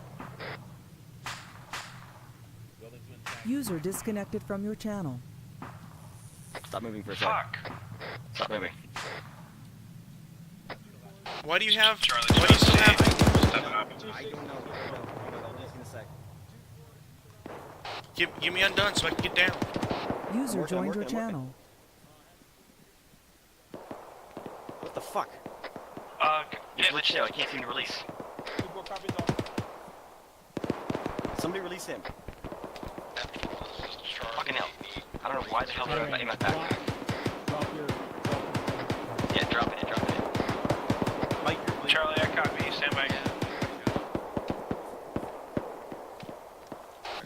User disconnected from your channel. Stop moving for a second. Fuck. Stop moving. Why do you have? Charlie Why do you still have? stepping up. I don't know. Just in a sec. Get me undone so I can get down. User joined your channel. What the fuck? He's glitched out. I can't seem to release. Somebody release him. Fucking hell. I don't know why the hell they're in my backpack. Yeah, drop it. Mike, Charlie, I copy. Stand by.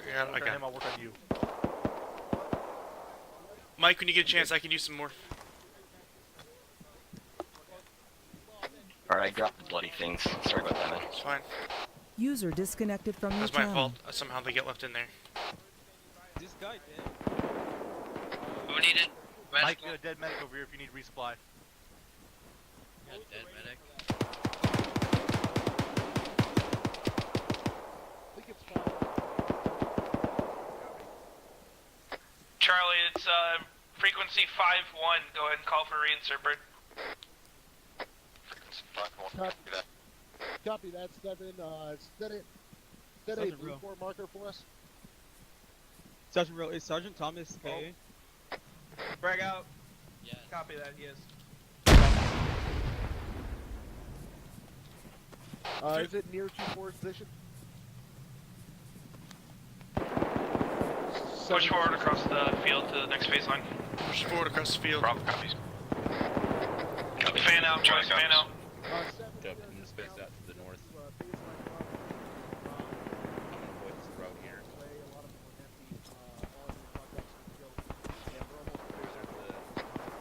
Yeah, I Work on got him, I'll work on you. Mike, when you get a chance, I can use some more. Alright, I dropped the bloody things. Sorry about that, man. It's fine. User disconnected from your That's my channel. fault. Somehow they get left in there. This guy, man. needed? Mike, get a dead medic over here if you need resupply. Got a dead medic. Charlie, it's frequency 5-1. Go ahead and call for reinsert, bird. Frequency 5-1. Copy that, Stephen. Set a blue 4 marker for us. Sergeant Rowe, is Sergeant Thomas okay? Brag out. Yes. Copy that, he is. Is it near 2-4's position? Push forward across the field to the next phase line. Push forward across the field. Bravo copies. Fan out, boys, fan out. Jump in the space out to the north. Road here.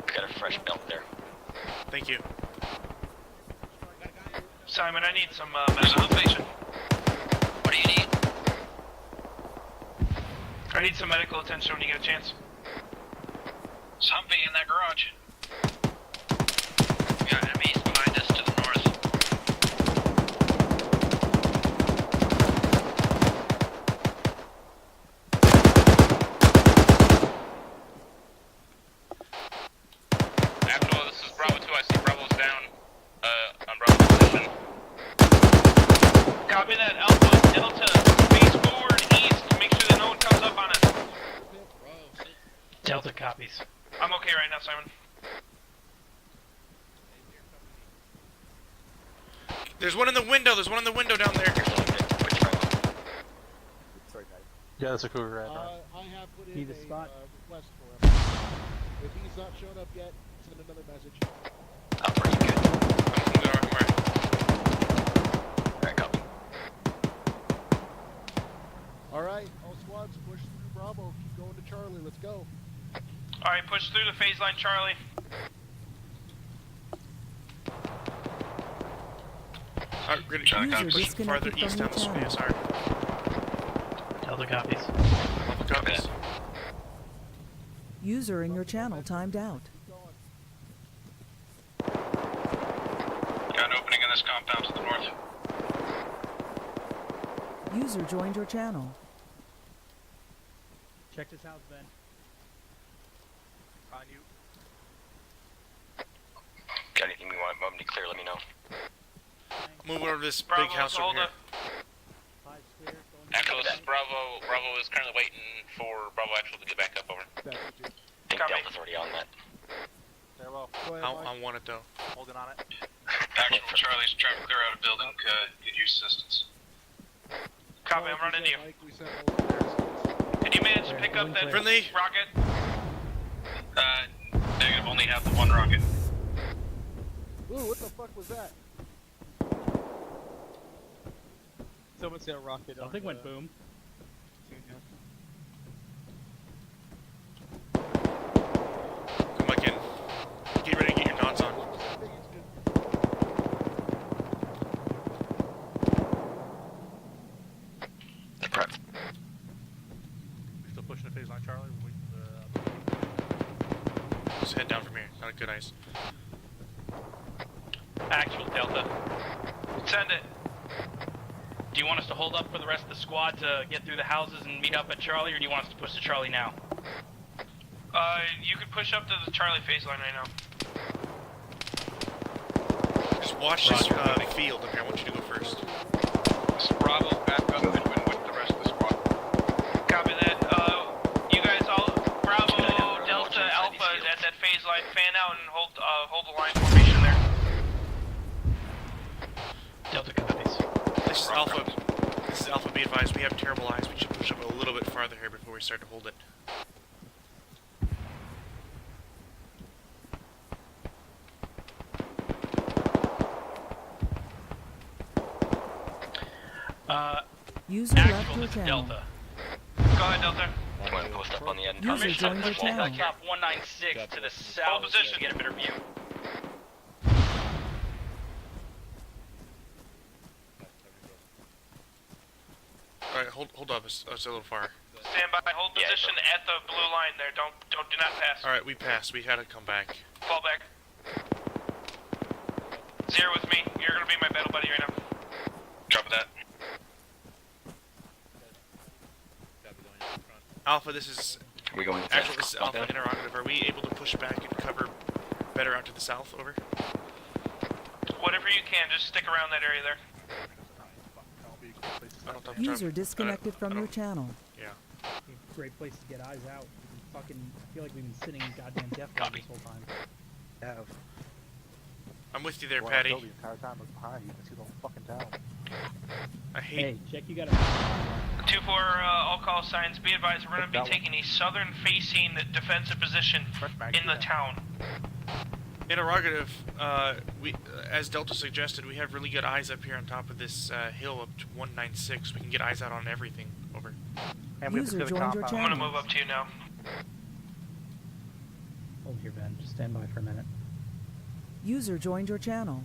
Got a fresh belt there. Thank you. Simon, I need some medical attention. What do you need? I need some medical attention when you get a chance. Something in that garage. We got enemies behind us to the north. Actual, this is Bravo 2. I see Bravo's down. On Bravo position. Copy that, Alpha, Delta, face forward east. Make sure that no one comes up on us. Delta copies. I'm okay right now, Simon. There's one in the window. There's one in the window down there. Yeah, that's a cougar right there. I have put in Need a a spot? request for him. If he's not shown up yet, send another message. I'm pretty good. Alright, copy. Alright, all squads, push through Bravo. Keep going to Charlie. Let's go. Alright, push through the phase line, Charlie. Alright, we're gonna push farther east down the SR. Delta copies. Copies. User in your channel timed out. Got an opening in this compound to the north. User joined your channel. Check this house, Ben. On you. Got anything we want me to clear, let me know. Move over to this Bravo, big house over hold here. up. Actual, this is Bravo. Bravo is currently waiting for Bravo Actual to get back up over. I think Copy. Delta's already on that. Very well. I want it though. Holding on it. Actual, Charlie's trying to clear out a building. Could use assistance. Copy, I'm running to you. Mike, we sent all the Did you manage to pick up that Friendly. rocket? Negative. Only have the one rocket. Ooh, what the fuck was that? Someone said a rocket. Something went boom. Come back in. Get ready to get your knots on. The prep. Still pushing the phase line, Charlie. We're waiting for Just head down from here. Not a good ice. Actual Delta. Send it. Do you want us to hold up for the rest of the squad to get through the houses and meet up at Charlie, or do you want us to push to Charlie now? You could push up to the Charlie phase line right now. Just watch this field up here. I want you to go first. This is Bravo, back up and with the rest of the squad. Copy that. You guys all, Bravo, Delta, Alpha is at that phase line. Fan out and hold the line formation there. Delta copies. This is Alpha. This is Alpha. Be advised, we have terrible eyes. We should push up a little bit farther here before we start to hold it. User left Actual, your this is channel. Delta. Go ahead, Delta. You want to post up on the end? User joined your channel. Cap 196 to the south position. to get a better view. Alright, hold up. It's a little far. Stand by. Hold position at the blue line there. Do not pass. Alright, we passed. We had to come back. Fall back. Zero with me. You're gonna be my battle buddy right now. Copy that. Alpha, this is... We going to Actually, this is Alpha interrogative. Are we able to push back and cover better out to the south? Over. Whatever you can, just stick around that area there. User disconnected from your channel. Yeah. Great place to get eyes out. Fucking feel like we've been sitting in goddamn death this whole time. Yeah. I'm with you there, Well, Patty. The entire time I was behind you. You can see the whole fucking town. I hate... Hey, check you got a... 2-4, all call signs. Be advised, we're going to be taking a southern-facing defensive position in the town. Interrogative, we, as Delta suggested, we have really good eyes up here on top of this hill up to 196. We can get eyes out on everything. Over. And we have User to joined your I'm channel. going to move up to you now. Hold here, Ben. Just stand by for a minute. User joined your channel.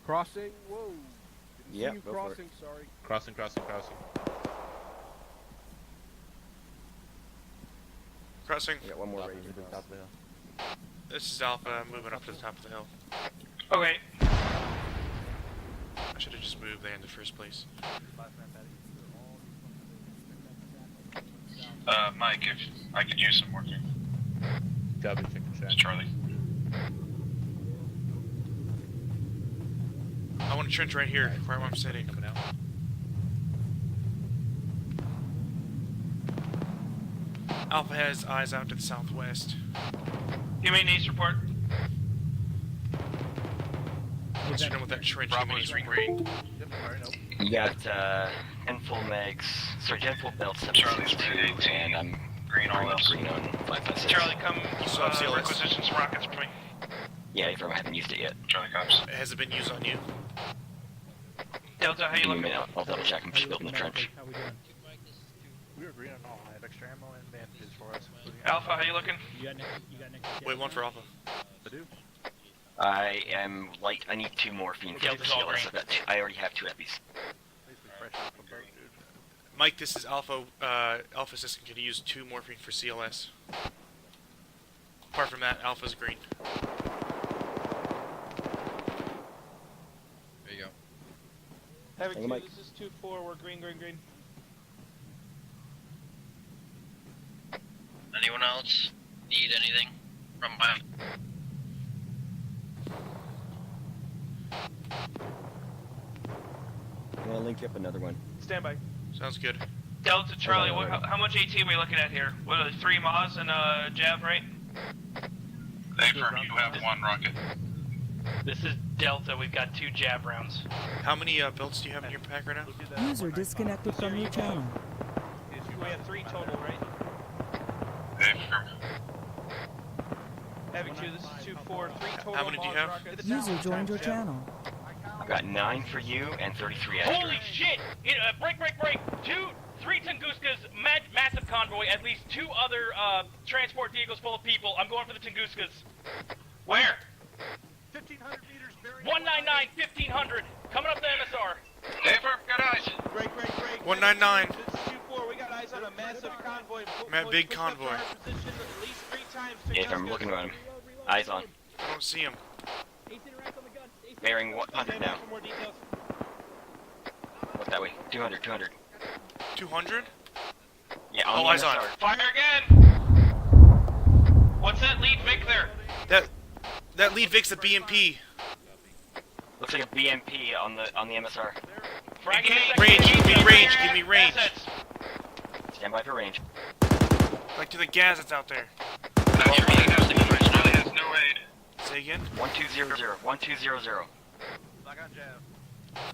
Crossing. Whoa. Didn't Yeah, see you go for it. crossing. Sorry. Crossing. Crossing. We got one more ready to the top of the hill. This is Alpha, moving up to the top of the hill. Okay. I should have just moved there in the first place. Mike, if I could use some working. It's Charlie. I want a trench right here, right where I'm sitting. Alpha has eyes out to the southwest. Give me an east report. What's you know with that trench? Bravo is green. You got 10 full mags, sorry, 10 full belts, Charlie's 762, and I'm green all else. green on 556. Charlie, come still have CLS? requisition some rockets for me. Yeah, I haven't used it yet. Charlie comes. Has it been used on you? Delta, how you Give me a looking? minute, I'll double check. I'm just building the trench. How we doing? We were green on all. I have extra ammo and bandages for us. including Alpha, how you looking? You got next Wait, one for Alpha. I do. I am light. I need 2 morphine for the Delta's all CLS. green. I already have 2 epis. Basically fresh off the boat, dude. Mike, this is Alpha. Alpha Assistant can use 2 morphine for CLS. Apart from that, Alpha's green. There you go. Having Thank you, 2, Mike. this is 2-4, we're green. Anyone else need anything from my... I'm gonna link you up another one. Stand by. Sounds good. Delta, Charlie, how much AT are we looking at here? What are 3 Maz and a Jav, right? Affirm, you have 1 rocket. This is Delta, we've got 2 Jav rounds. How many belts do you have in your pack right now? User disconnected from your channel. We have 3 total, right? Affirm. Having 2, this is 2-4, 3 total. How many do you Maz have? rockets. User joined your channel. I've got 9 for you and 33 extra. Holy shit! Break! 3 Tunguska's, massive convoy, at least 2 other transport vehicles full of people. I'm going for the Tunguska's. Where? 1,500 meters. 199, 1500. Coming up the MSR. Affirm, got eyes. Break. 199. This is 2-4, we got eyes on a massive convoy. Big Push up to convoy. our position at least 3 times. Yeah, I'm looking around him. Eyes on. I don't see him. Bearing 100 now. For more details. Look that way. 200. 200? Yeah, Oh, the eyes on. MSR. Fire again! What's that lead Vic there? That lead Vic's a BMP. Looks like a BMP on the MSR. Give me range. Stand by for range. Like to the gas that's out there. Charlie has no aid. Say again? 1200. 1200.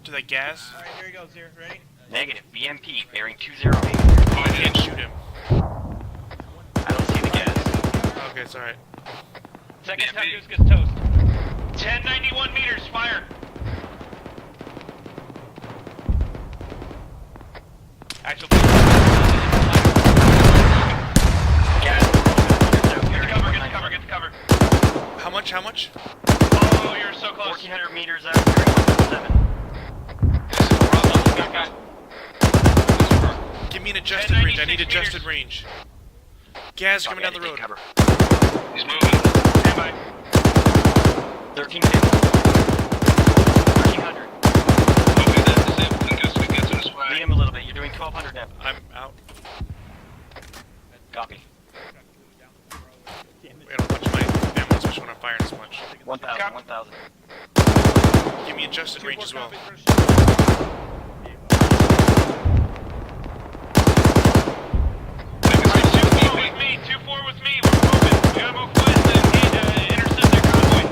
To the gas? Alright, here he goes, here. Ready? Negative. BMP bearing 208. Oh, I can't shoot him. I don't see the gas. Okay, it's alright. Second Tunguska's toast. 1091 meters, fire. Actual. Gas. Get to cover. much? How much? Oh, you're so close. 1,400 meters out. Bearing 177. Give me an adjusted range. I need adjusted range. Gaz coming down the road. Cover. He's moving. Stand by. 1350. 1,300. Moving that disabled Tunguska gets in his way. Lead him a little bit. You're doing 1,200 now. I'm out. Copy. We don't touch my ammo, especially when I'm firing this much. 1,000. 1,000. Give me adjusted range as well. With me, 2-4 with me. We're moving. We gotta move west and intercept their convoy.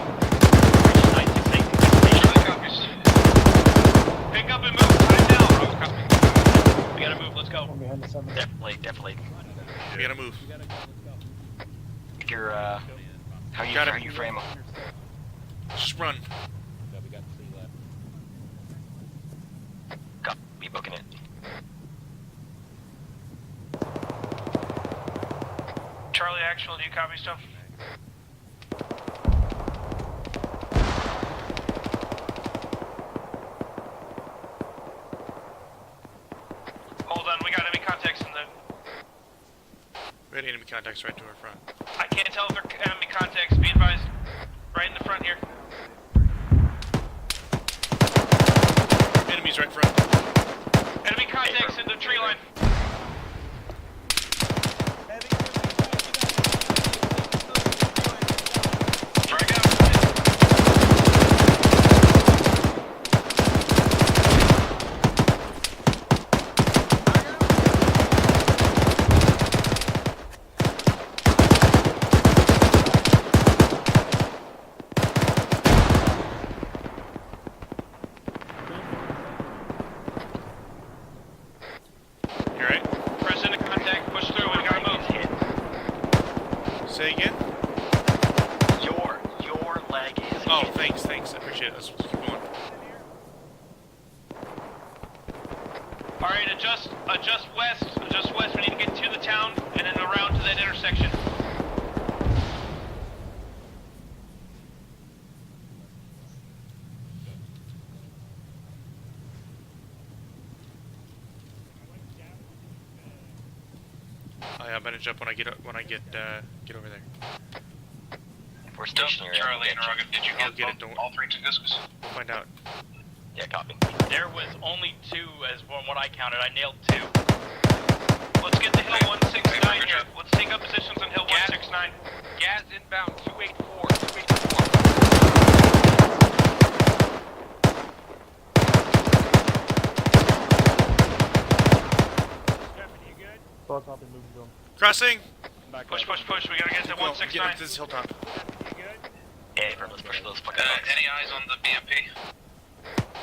Pick up and move. Time now. We gotta move. Let's go. Definitely. We gotta move. Your how you frame them? Just run. Be booking it. Charlie actual, do you copy stuff? Hold on, we got enemy contacts in the... We had enemy contacts right to our front. I can't tell if they're enemy contacts, be advised. Right in the front here. Enemies right front. Enemy contacts in the tree line. Say again? Your leg is Oh, hit. thanks. I appreciate it. Let's keep going. Alright, adjust west. Adjust west. We need to get to the town and then around to that intersection. Oh, yeah, I'm gonna jump when I get over there. We're stationary. Charlie and Rogan, did you I'll get it. Don't. all 3 Tunguskis? We'll find out. Yeah, copy. There was only 2 as from what I counted. I nailed 2. Let's get to Hill 169 here. Let's take up positions on Hill 169. Gas inbound 284. Crossing! Push. We gotta get to Get 169. up to this hilltop. Yeah, let's push those fucking Any eyes on the BMP?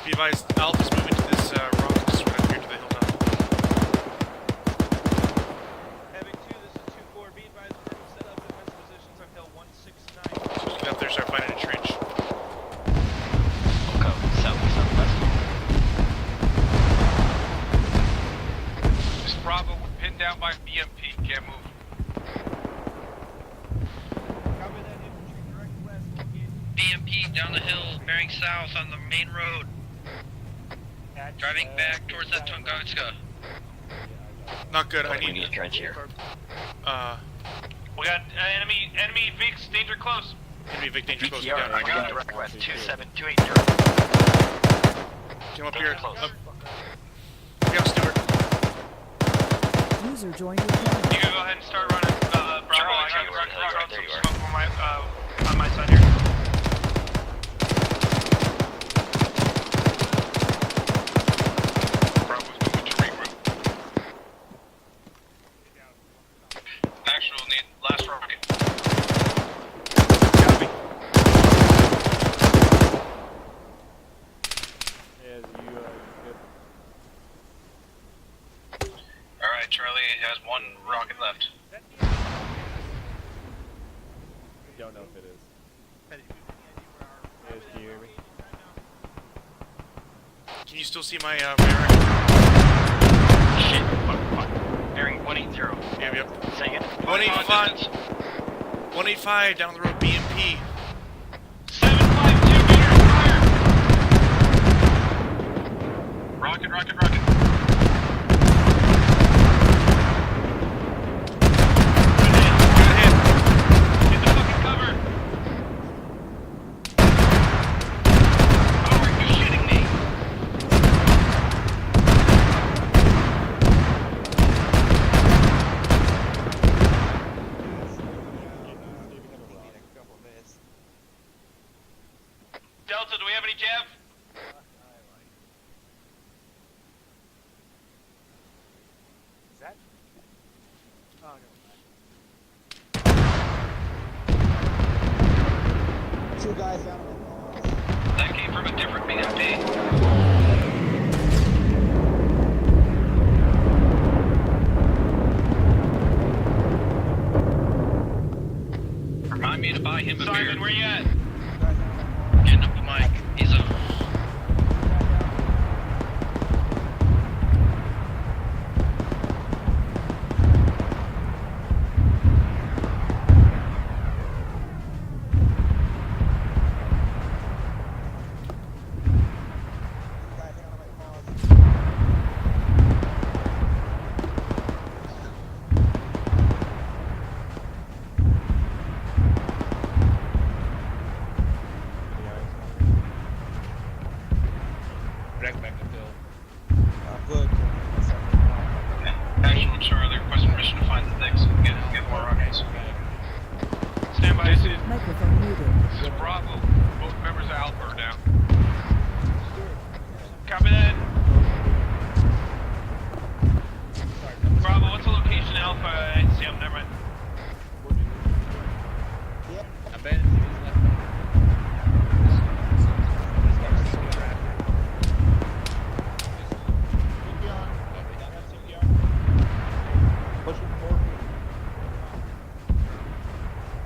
Be advised, Alpha's moving to this rock just right up here to the hilltop. Having 2, this is 2-4. Be advised, we're set up in defense positions on Hill 169. So let's get up there, start finding a trench. We'll go southwest. This is Bravo, we're pinned down by BMP. Can't move. Copy that infantry direct west. BMP down the hill, bearing south on the main road. Driving back towards that Tunguska. Not good. I We need need a trench here. We got enemy Vicks, danger close. enemy Vic danger close. BTR, Down. we're going direct west. 27280. Come up Danger here. close. Yeah, Stuart. User joined your channel. You can go ahead and start running. Bravo, I got There you some are. smoke on my side here. Bravo's moving to regroup. Actual need last rocket. Alright, Charlie has 1 rocket left. Don't know if it is. Can you hear me? Can you still see my radar? Shit. Fuck. Bearing 180. Yep. Say again. 185. 185 down the road, BMP. Delta, do we have any Jav? Is that? Oh, no. Two guys down. That came from a different BMP. Remind me to buy him a beer. Simon, where you at? Getting up the mic. He's a... Actual Charlie, requesting permission to find the things and get more rockets. Stand by. This is Microphone muted. Bravo. Both members of Alpha are down. Copy that. Bravo, what's the location Alpha? I see him, never mind.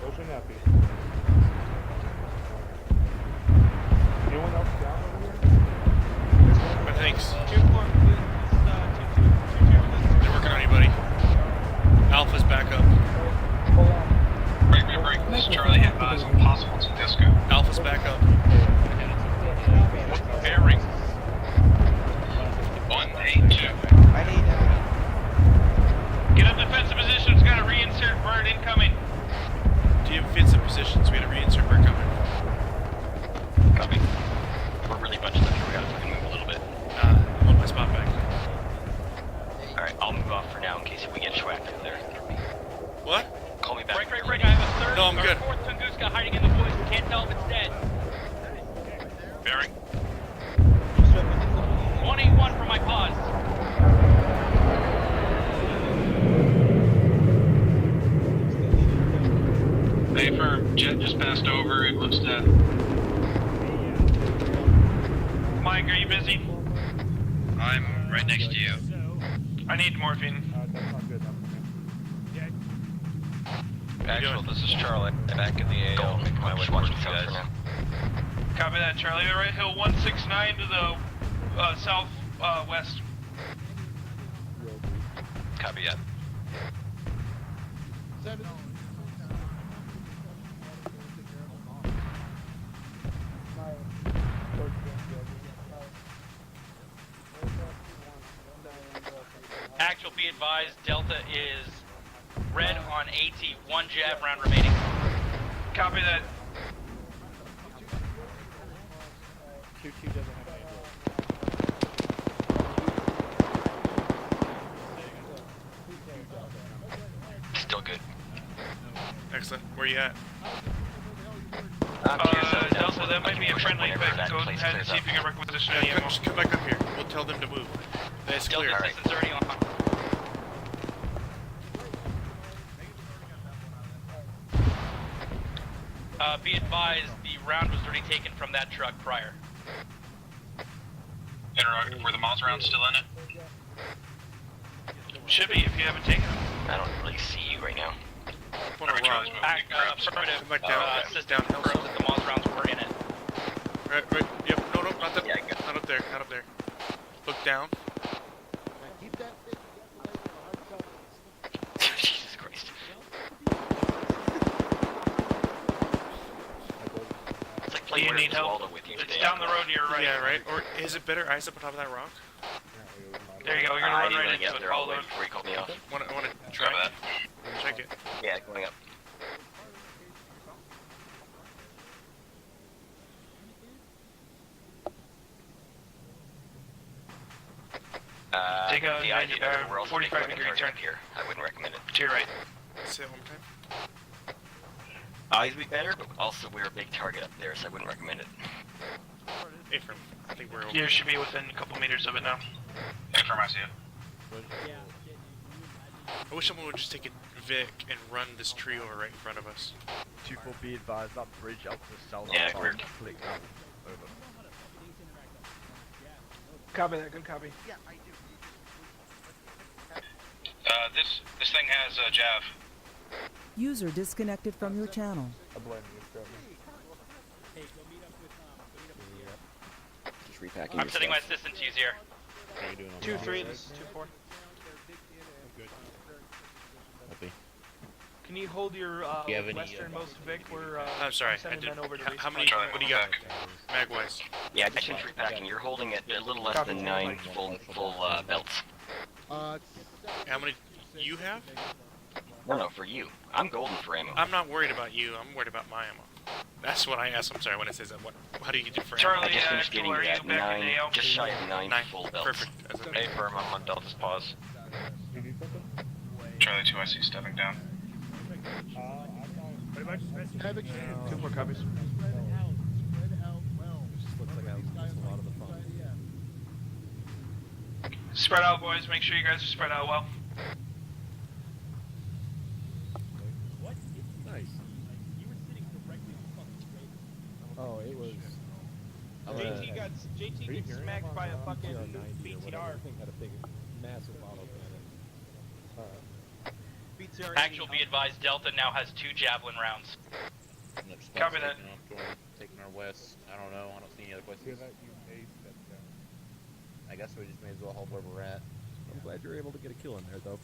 Ocean happy. Anyone else down over here? Thanks. They're working on you, buddy. Alpha's back up. Break. This is Charlie. Advise on possible to disco. Alpha's back up. Bearing. 182. I need Get up defensive positions, got a reinsert bird incoming. Do you have defensive positions? We got a reinsert bird coming. Copy. We're really bunched up here. We gotta fucking move a little bit. Hold my spot back. Alright, I'll move off for now in case we get schwacked over there. What? Call me back. Break. I have a third No, I'm or good. fourth Tunguska hiding in the woods. Can't tell if it's dead. Bearing. 181 for my pause. Hey, firm. Jet just passed over. It looks dead. Mike, are you busy? I'm right next to you. I need morphine. That's not good enough for me. Actual, this is Charlie. Back in the AO. Make my way towards you guys. Copy that, Charlie. The right hill 169 to the south west. Copy that. 7. Actual, be advised, Delta is red on AT, 1 jab round remaining. Copy that. 2-2 doesn't have any Still good. Excellent. Where you at? Delta, that might be a friendly effect. Go ahead and see if you can requisition any ammo. Just come back up here. We'll tell them to move. That's clear. Delta systems already on. Be advised, the round was already taken from that truck prior. Interrogative, were the mods rounds still in it? Should be if you haven't taken them. I don't really see you right now. On a rock. Affirmative. Come back down. System confirms that the Moss rounds were in it. Right. Yep. No, not that. Not up there. Not up there. Look down. Keep that thing. Jesus Christ. It's like playing You need help? Waldo with you It's today. down the road to your right. Yeah, right. Or is it better eyes up on top of that rock? There you go. You're gonna run right get into it. there all Follow the way it. before you call me off. Want to try that? Check it. Yeah, going up. Take a the idea that we're also 45 making a degree turn here. I wouldn't recommend it. to your right. Say it one more Eyes would be better, but also we're a big target up there, so I wouldn't recommend it. Affirm. I think we're over. You should be within a couple meters of it now. Affirm, I see you. I wish someone would just take a Vic and run this trio right in front of us. 2-4, be advised, that bridge out to the south. Yeah, we're... Click out. Over. Copy that, good copy. Yeah, I do. This thing has Jav. User disconnected from your channel. I blame you, Just repacking I'm sending my assistant to use here. How you doing? 2-3, this is 2-4. Copy. Can you hold your you have any, westernmost Vic? We're I'm sorry, I sending did. men over to How resupply. many? What do you got? Magwise. Yeah, I mentioned repacking. You're holding it a little less than 9 full belts. How many you have? No, for you. I'm golden for ammo. I'm not worried about you. I'm worried about my ammo. That's what I asked. I'm sorry when it says that. How do you do for ammo? I just finished getting you at 9, just shy of 9 full belts. Perfect. Hey, firm, I'm on Delta's pause. Charlie 2, I see stepping down. Havoc, 2-4 copies. Spread out, boys. Make sure you guys are spread out well. Nice. Oh, it was. JT got smacked by a fucking BTR. Thing had a big, massive auto cannon. BTR. Actual, be advised, Delta now has 2 javelin rounds. Copy that. Taking our west. I don't know. I don't see any other places. I guess we just may as well hold where we're at. I'm glad you're able to get a kill in there, though.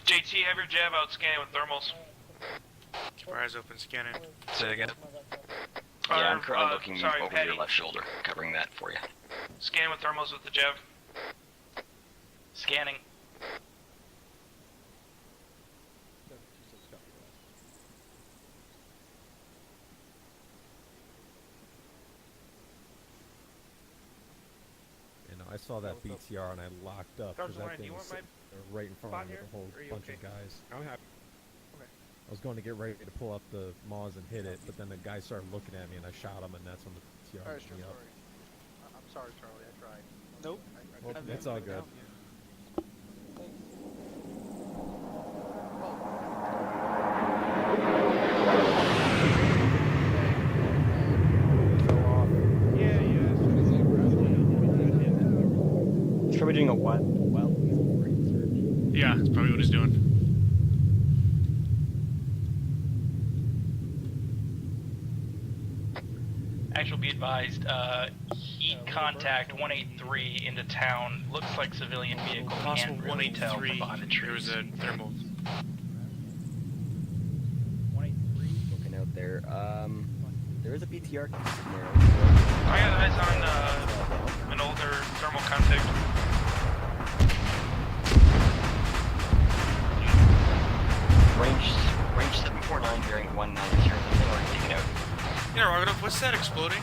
JT, have your jab out scanning with thermals. Keep our eyes open, scanning. Say again. Yeah, I'm currently looking over your left shoulder, covering that for you. Scan with thermals with the jab. Scanning. I saw that BTR and I locked up because that thing was right in front of me with a whole bunch of guys. I'm happy. I was going to get ready to pull up the Maz and hit it, but then the guy started looking at me and I shot him, and that's when the BTR hit me up. I'm sorry, Charlie. I tried. Nope. Well, it's all good. He's probably doing a what? Well, yeah, that's probably what he's doing. Actual, be advised, heat contact 183 into town. Looks like civilian vehicle. Possible Can't really tell from 183. behind the There was trees. a thermal. 183. Looking out there. There is a BTR sitting there. I got eyes on an older thermal contact. Range 749 bearing 190, already taken out. Yeah, Rogoff, what's that exploding?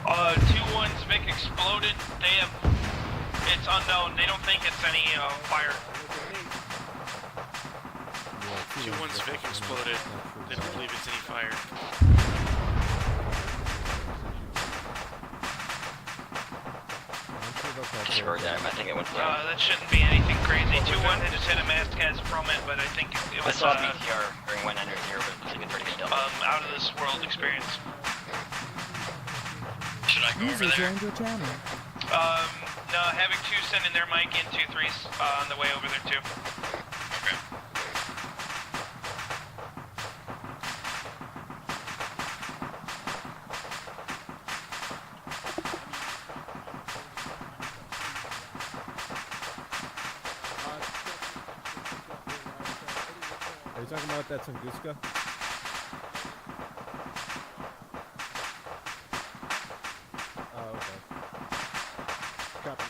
2-1's Vic exploded. They have, it's unknown. They don't think it's any fire. 2-1's Vic exploded. They don't believe it's any fire. Disregard that. I think it went down. That shouldn't be anything crazy. 2-1 had just hit a masthead from it, but I think it I was saw BTR during 190, but it looks like it's pretty good. out of this world experience. Should I go over User there? joined your channel. No, having 2 sending their mic in 2-3's on the way over there too. Okay. Are you talking about that Tunguska? Oh, okay. Copy.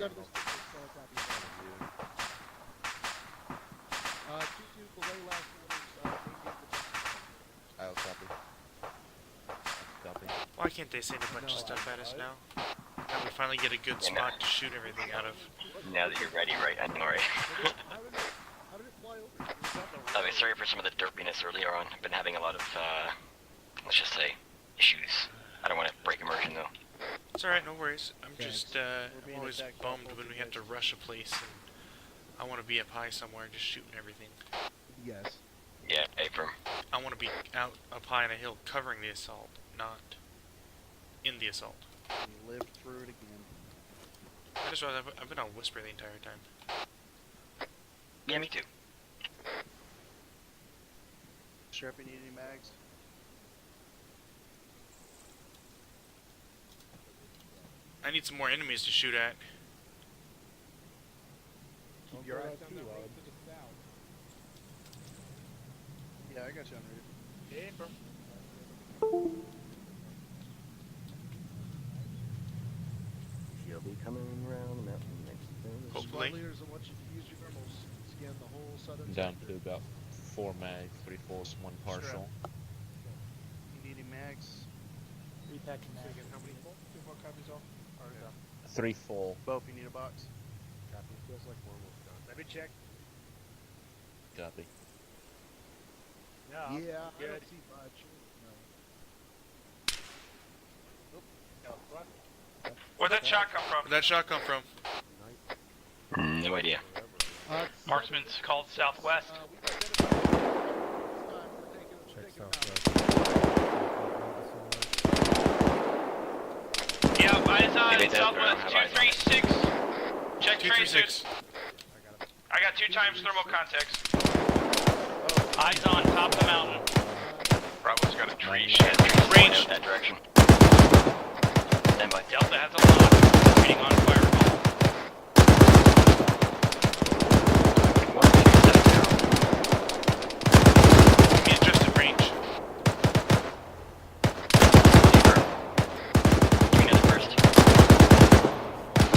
7 is solid copy. 2-2 belay last orders. I'll copy. Copy. Why can't they send a bunch of stuff at us now? Now we finally get a good spot to shoot everything out of. Now that you're ready, right? I know, right? How did it fly over? I mean, sorry for some of the derpiness earlier on. I've been having a lot of, let's just say, issues. I don't want to break immersion, though. It's alright, no worries. I'm Thanks. just, We're I'm being always attacked bummed by when we both have to guys. rush a place and I want to be up high somewhere just shooting everything. Yes. Yeah, affirm. I want to be out up high on a hill covering the assault, not in the assault. You lived through it again. I just realized I've been on whisper the entire time. Yeah, me too. Sheriff, you need any mags? I need some more enemies to shoot at. Keep your eyes down that road to the south. Yeah, I got you on ready. She'll be coming around the mountain next Hopefully. Squad leaders, I want you to use your thermals. Scan the whole southern Down sector. to about 4 mags, 3 fulls, 1 partial. You need any mags? Repacking Say again, how many full? 2 more copies off? Or, 3 full. Both, you need a box? Copy. Feels like we're almost done. Let me check. Copy. Yeah, I don't see much. No. Where'd that shot come from? Where'd that shot come from? No idea. Marksman's called southwest. Check southwest. Yeah, eyes on Maybe that's southwest where I have eyes on 236. Check train 236. I got 2 times thermal contacts. Eyes on top of the mountain. Bravo's got a tree Range. shed. Range. That direction. Stand by. Delta has a lock. Waiting on fireball. 1270. Give me adjusted range. Between the first.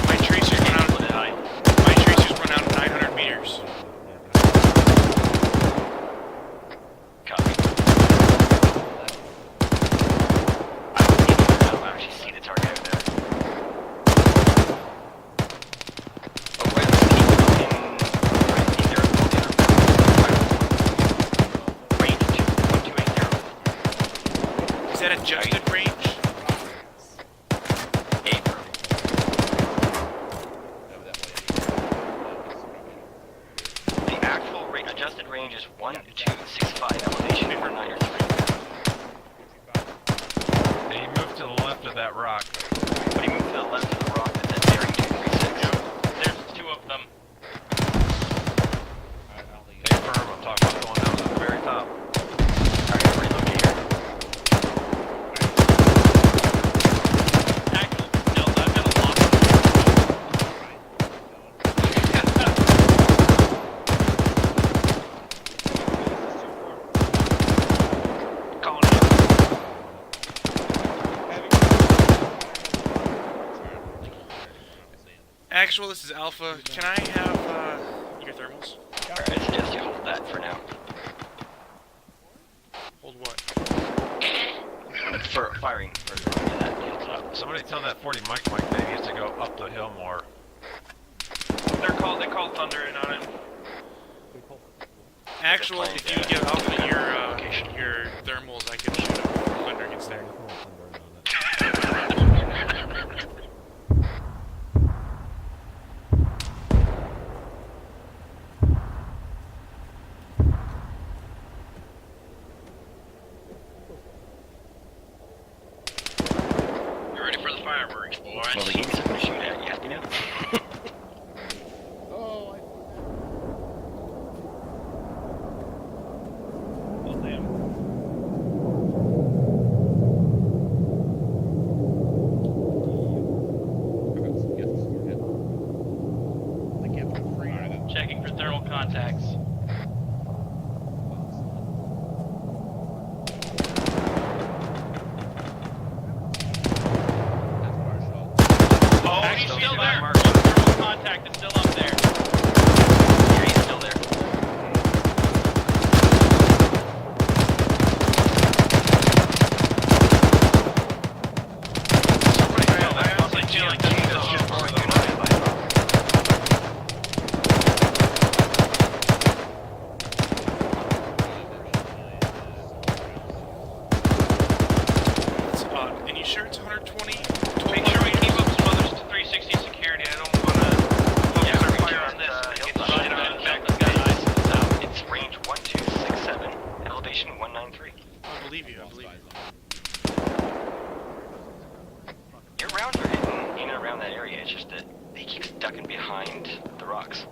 My tracers run out. Split it high. My tracers run out at 900 meters. Copy. I don't actually see the target out there. Oh, wait, there's people in there. Range 1280. Is that adjusted range? April. The actual adjusted range is 1265 elevation or 903. Hey, you move to the left of that rock. When you move to the left of the rock, that's at bearing 236. There's 2 of them. Hey, firm, I'm talking about going down to the very top. Alright, relocate here. Actual Delta, I've got a lock. Calling it. Actual, this is Alpha. Can I have your thermals? Alright, I suggest you hold that for now. Hold what? For firing further into that hilltop. Somebody tell that 40 Mike they needs to go up the hill more. They called Thunder in on it. Actual, if you give Alpha your thermals, I can shoot him. Thunder gets there. You ready for the fireworks, boys? Well, the Yankees are going to shoot at you, you know? Oh, Well, damn. Checking for thermal contacts. Oh, he's still there. 126.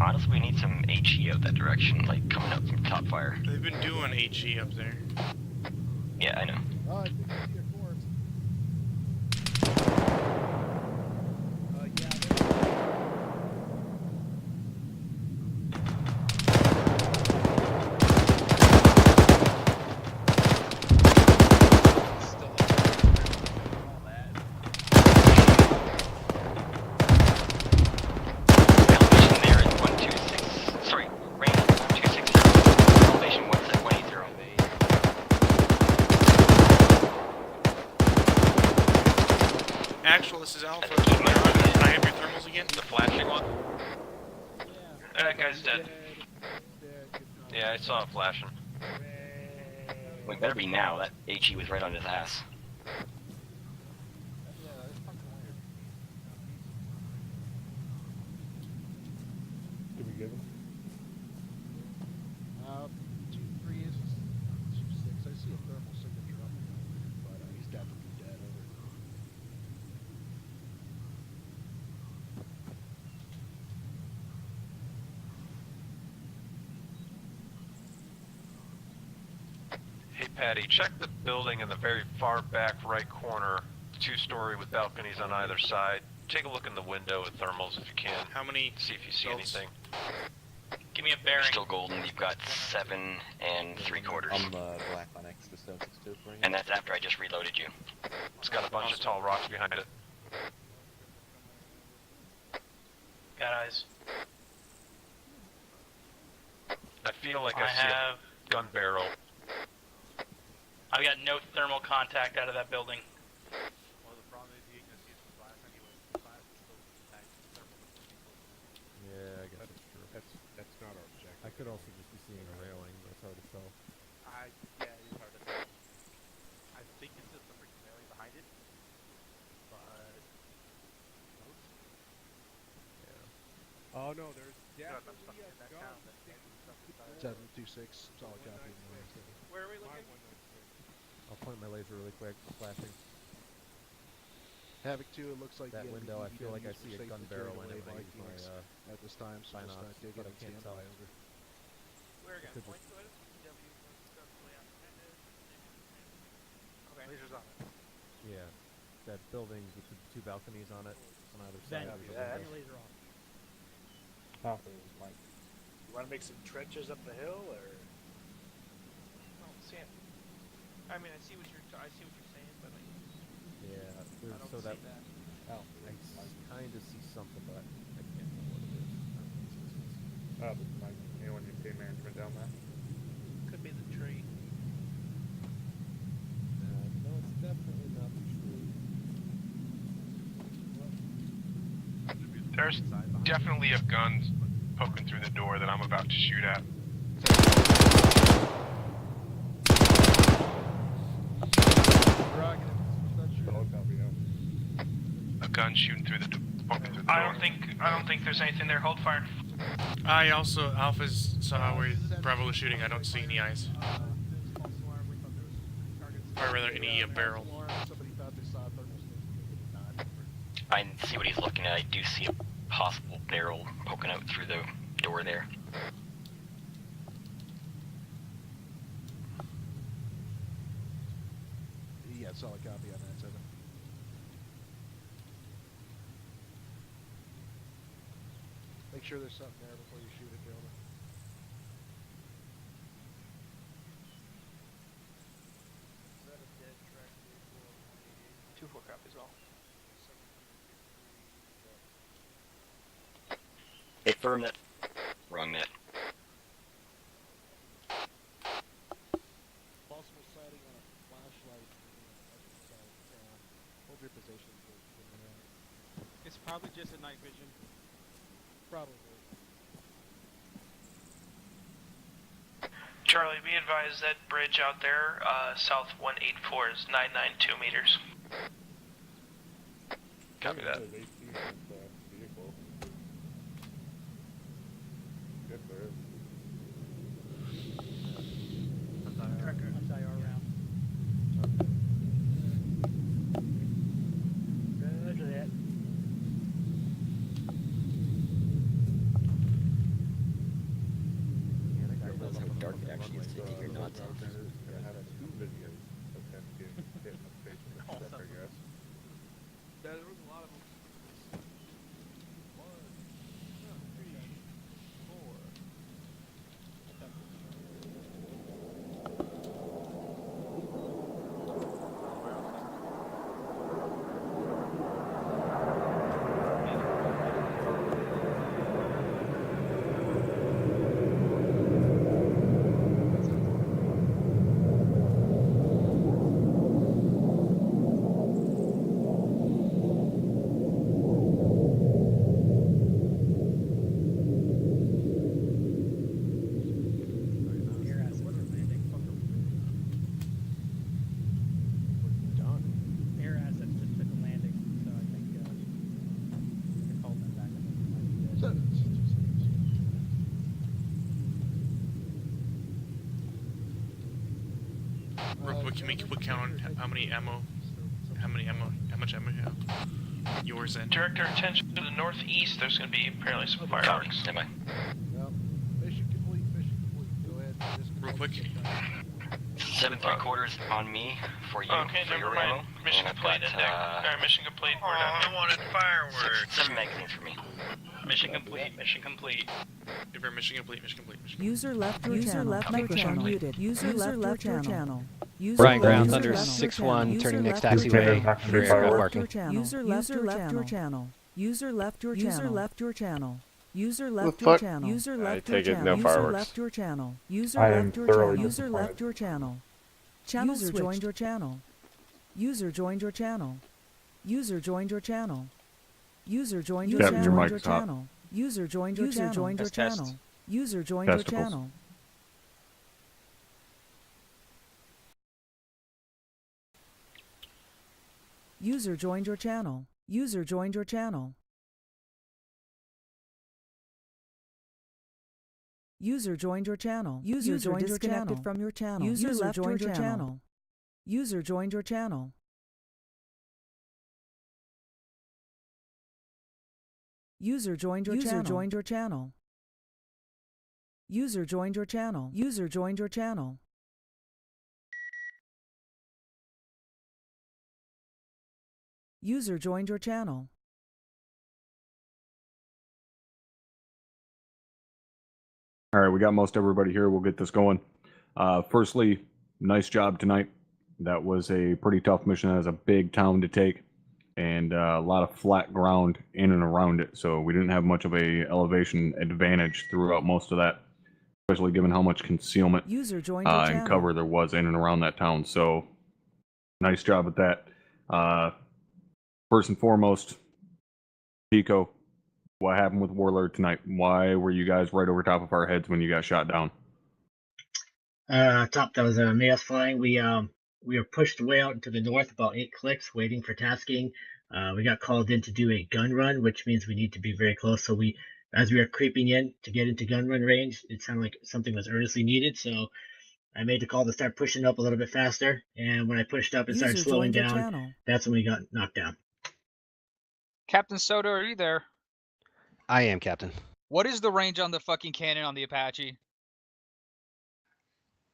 Honestly, we need some HE out that direction, like coming up from top fire. They've been doing HE up there. Yeah, I know. Oh, I think I see a corpse. Elevation there is 126. Sorry, range 1260. Elevation 180. Actual, this is Alpha. Can I have your thermals again? The flashing one? That guy's dead. Yeah, I saw it flashing. We better be now. That HE was right on his ass. Did we get him? 2-3 is 2-6. I see a thermal signature on him, but he's definitely dead. Over. Hey Patty, check the building in the very far back right corner, 2-story with balconies on either side. Take a look in the window with thermals if you can. How many? See if you see anything. Give me a bearing. Still golden. You've got 7 3/4. I'm black on X to 762. And that's after I just reloaded you. It's got a bunch of tall rocks behind it. Got eyes. I feel like I I see have. a gun barrel. I've got no thermal contact out of that building. Well, the problem is you ain't gonna see it from glass anyway. Glass is still intact. Yeah, I guess that's true. That's not our objective. I could also just be seeing a railing, but it's hard to tell. Yeah, it's hard to tell. I think it's just the freaking railing behind it, but Yeah. Oh no, there's definitely a gun. 726. Solid copy. Where are we looking? I'll point my laser really quick, flashing. Havoc 2, it looks like that the window. I feel like I UDWs see a were gun safe barrel to in it carry when I away use my Vikings at this time, so just Binocs, dig but it I and can't stand tell. by over. Where again? Could Point just- to it. Okay. lasers on it. Yeah, that building with the 2 balconies on it on either side. of the window. laser off. Mike. You want to make some trenches up the hill, or? I don't see it. I mean, I see what you're saying, but like, Yeah, I there's, don't so see that that. I kind of see something, but I can't tell what it is. Mike, anyone in pay management down there? Could be the tree. No, it's definitely not the truth. There's definitely a gun poking through the door that I'm about to shoot at. A gun shooting through the poking through the door. I don't think there's anything there. Hold fire. I also Alpha's saw where Bravo was shooting. I don't see any eyes. Or rather, any barrel. Somebody thought they saw a thermal signature. I see what he's looking at. I do see a possible barrel poking out through the door there. Yeah, solid copy on that, 7. Make sure there's something there before you shoot it, gentlemen. Is that a dead track vehicle? 2-4 copy as well. Hit firm net. Wrong net. Possible sighting on a flashlight. Hold your position. It's probably just a night vision. Probably. Charlie, be advised that bridge out there, south 184 is 992 meters. Copy that. Anti-R round. I have 2 videos of him getting hit in the face with a truck, I guess. Yeah, there was a lot of them. 1, 2, 3, 4. Air assets just took a landing, so I think I called them back. Real quick, can we count on how much ammo you have? Yours and Direct our attention to the northeast. There's going to be apparently some fireworks. Am I? Well, mission complete, mission complete. Go ahead. real quick. 7 3/4 on me for you. Okay, for never your mind. ammo. Mission And I've complete. got, Mission complete. We're done. I wanted fireworks. 7 magazines for me. Mission complete. Mission complete. Mission complete. Mission complete. User left your channel. Microphone muted. User left your channel. Brian Ground, Thunder 6-1, turning next taxiway, rear aircraft parking. User left your channel. User left your channel. User left your channel. User left The your fuck? channel. User I left your take it channel. no User fireworks. left your channel. User I am left your thoroughly channel. User disappointed. left your channel. Channel User joined your channel. User joined your channel. User joined your channel. User joined your Captain, your channel. mic's hot. User joined your channel. User joined your Test, channel. test. User joined your Testicles. channel. User joined your channel. User joined your channel. User joined your channel. User joined disconnected from your channel. User left joined your channel. User joined your channel. User joined your channel. User joined your channel. User joined your channel. User joined your channel. User joined your channel. All right, we got most everybody here. We'll get this going. Firstly, nice job tonight. That was a pretty tough mission. That was a big town to take, and a lot of flat ground in and around it. So we didn't have much of a elevation advantage throughout most of that, especially given how much concealment User joined your and channel. cover there was in and around that town. So nice job with that. First and foremost, Pico, what happened with Warlord tonight? Why were you guys right over top of our heads when you got shot down? Top, that was Mayos flying. We were pushed way out into the north, about 8 clicks, waiting for tasking. We got called in to do a gun run, which means we need to be very close. So as we were creeping in to get into gun run range, it sounded like something was earnestly needed. So I made the call to start pushing up a little bit faster. And when I pushed up and started User slowing joined your down, channel. that's when we got knocked down. Captain Soto, are you there? I am, Captain. What is the range on the fucking cannon on the Apache?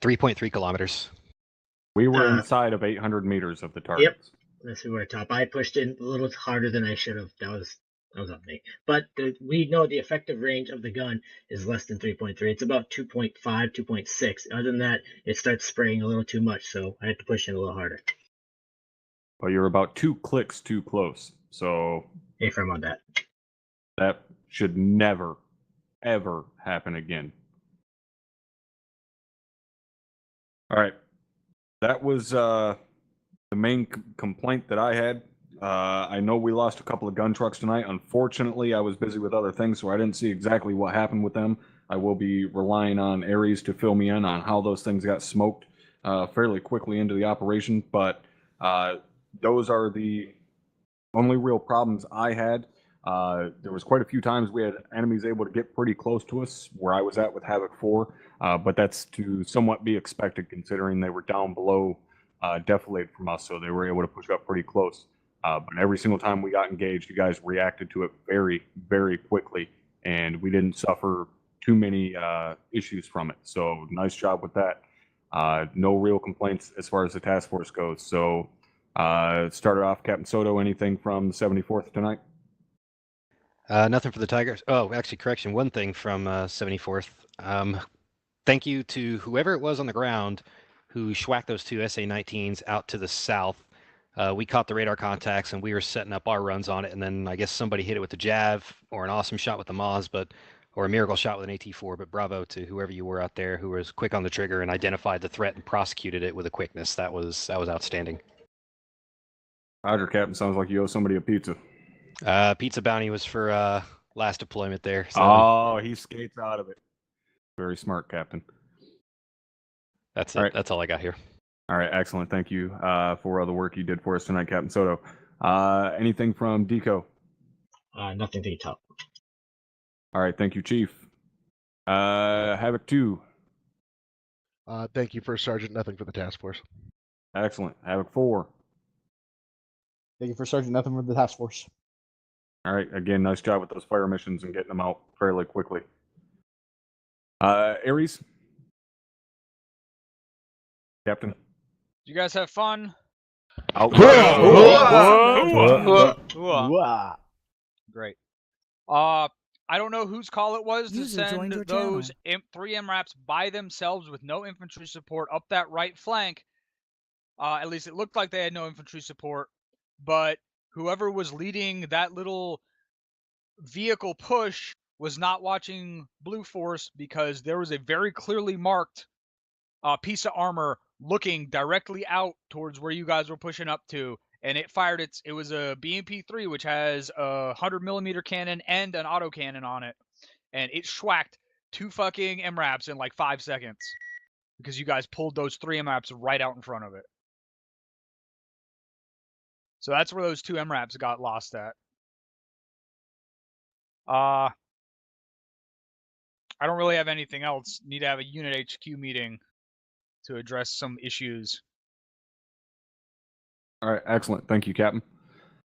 3.3 kilometers. We were inside of 800 meters of the target. Yep, that's who we're top. I pushed in a little harder than I should have. That was on me. But we know the effective range of the gun is less than 3.3. It's about 2.5, 2.6. Other than that, it starts spraying a little too much, so I had to push in a little harder. But you're about 2 clicks too close. So Hey, firm on that. That should never, ever happen again. All right. That was the main complaint that I had. I know we lost a couple of gun trucks tonight. Unfortunately, I was busy with other things, so I didn't see exactly what happened with them. I will be relying on Aries to fill me in on how those things got smoked fairly quickly into the operation. But those are the only real problems I had. There was quite a few times we had enemies able to get pretty close to us where I was at with Havoc 4, but that's to somewhat be expected considering they were down below defilade from us, so they were able to push up pretty close. But every single time we got engaged, you guys reacted to it very, very quickly, and we didn't suffer too many issues from it. So nice job with that. No real complaints as far as the task force goes. So, started off, Captain Soto, anything from the 74th tonight? Nothing for the Tigers. Oh, actually, correction. One thing from 74th. Thank you to whoever it was on the ground who schwacked those two SA-19s out to the south. We caught the radar contacts and we were setting up our runs on it, and then I guess somebody hit it with the Jav or an awesome shot with the Moz, or a miracle shot with an AT-4. But bravo to whoever you were out there who was quick on the trigger and identified the threat and prosecuted it with a quickness. That was outstanding. Roger, Captain. Sounds like you owe somebody a pizza. Pizza bounty was for last deployment there. So oh, he skates out of it. Very smart, Captain. That's it. All right. That's all I got here. All right, excellent. Thank you for all the work you did for us tonight, Captain Soto. Anything from Deco? Nothing to top. All right, thank you, Chief. Havoc 2. Thank you, First Sergeant. Nothing for the task force. Excellent. Havoc 4. Thank you, First Sergeant. Nothing for the task force. All right, again, nice job with those fire missions and getting them out fairly quickly. Aries? Captain? Did you guys have fun? Great. I don't know whose call it was to send those 3 MRAPs by themselves with no infantry support up that right flank. At least it looked like they had no infantry support. But whoever was leading that little vehicle push was not watching Blue Force, because there was a very clearly marked piece of armor looking directly out towards where you guys were pushing up to, and it fired it was a BMP-3, which has a 100mm cannon and an autocannon on it, and it schwacked 2 fucking MRAPs in like 5 seconds because you guys pulled those 3 MRAPs right out in front of it. So that's where those 2 MRAPs got lost at. I don't really have anything else. Need to have a unit HQ meeting to address some issues. All right, excellent. Thank you, Captain.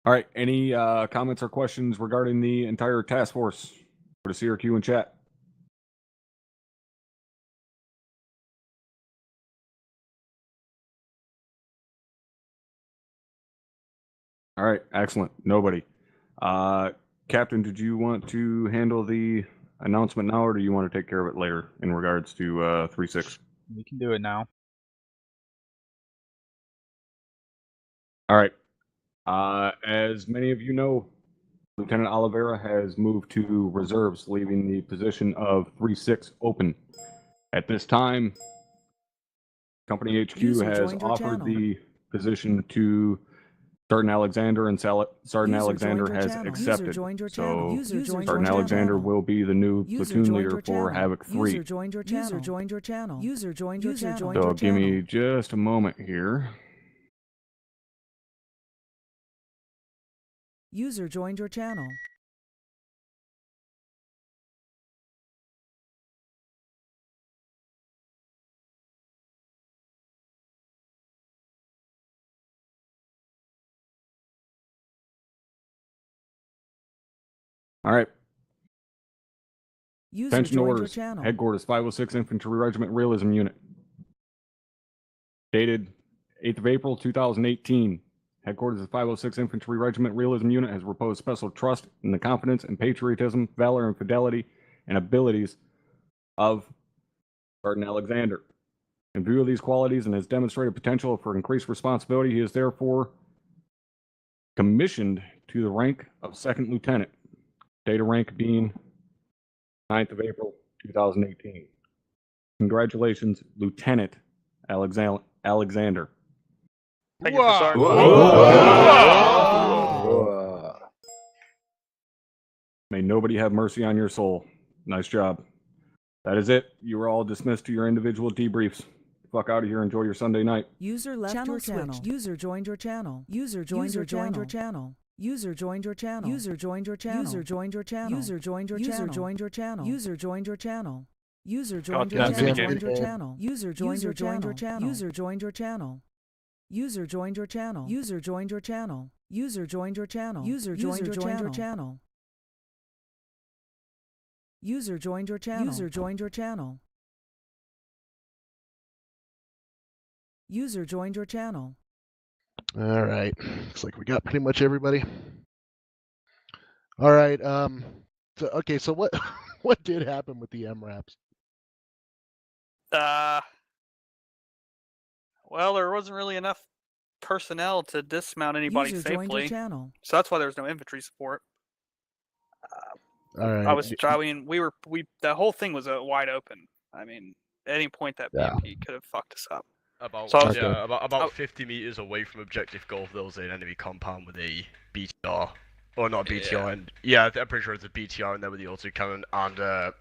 All right, any comments or questions regarding the entire task force? Go to CRQ and chat. All right, excellent. Nobody. Captain, did you want to handle the announcement now, or do you want to take care of it later in regards to 3-6? We can do it now. All right. As many of you know, Lieutenant Oliveira has moved to reserves, leaving the position of 3-6 open. At this time, Company HQ has offered the position to Sergeant Alexander, and Sergeant Alexander has accepted. So Sergeant Alexander will be the new platoon leader for Havoc 3. User joined your channel. User joined your channel. User joined your channel. So give me just a moment here. User joined your channel. All right. User Attention joined orders. your channel. Headquarters 506 Infantry Regiment Realism Unit. Dated 8th of April 2018. Headquarters of 506 Infantry Regiment Realism Unit has reposed special trust in the confidence and patriotism, valor and fidelity, and abilities of Sergeant Alexander. In view of these qualities and his demonstrated potential for increased responsibility, he is therefore commissioned to the rank of Second Lieutenant. Date of rank being 9th of April 2018. Congratulations, Lieutenant Alexander. Thank you, Sergeant. May nobody have mercy on your soul. Nice job. That is it. You are all dismissed to your individual debriefs. Fuck out of here. Enjoy your Sunday night. User left your channel. User joined your channel. User joined your channel. User joined your channel. User joined your channel. User joined your channel. User joined your channel. User joined your channel. User joined your channel. User joined your channel. User joined your channel. User joined your channel. User joined your channel. User joined your channel. User joined your channel. User joined your channel. User joined your channel. User joined your channel. User joined your channel. All right. Looks like we got pretty much everybody. All right. So what what did happen with the MRAPs? Well, there wasn't really enough personnel to dismount anybody User joined your safely, channel. so that's why there was no infantry support. All right. That whole thing was wide open. I mean, at any point that BMP could have fucked us up. About 50 meters away from objective golf, there was an enemy compound with a BTR, or not a BTR, and I'm pretty sure it's a BTR, and there with the autocannon, and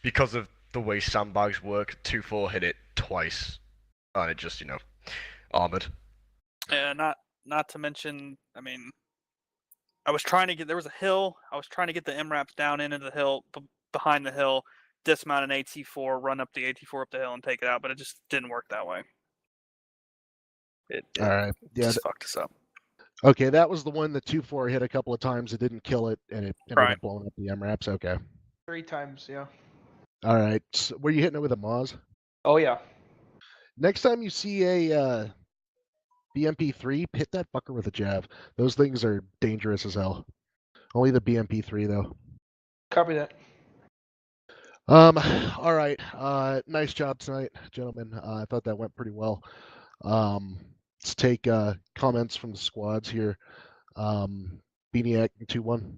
because of the way sandbags work, 2-4 hit it twice, and it just armored. Yeah, not to mention, I mean, there was a hill. I was trying to get the MRAPs down into the hill, behind the hill, dismount an AT4, run up the AT4 up the hill, and take it out. But it just didn't work that way. All right. Yeah. Just fucked us up. Okay, that was the one that 2-4 hit a couple of times. It didn't kill it, and it ended up blowing up the MRAPs. Okay. 3 times, yeah. All right. So, were you hitting it with a Moz? Oh yeah. Next time you see a BMP3, hit that fucker with a jav. Those things are dangerous as hell. Only the BMP3 though. Copy that. All right. Nice job tonight, gentlemen. I thought that went pretty well. Let's take comments from the squads here. Beaniac 2-1.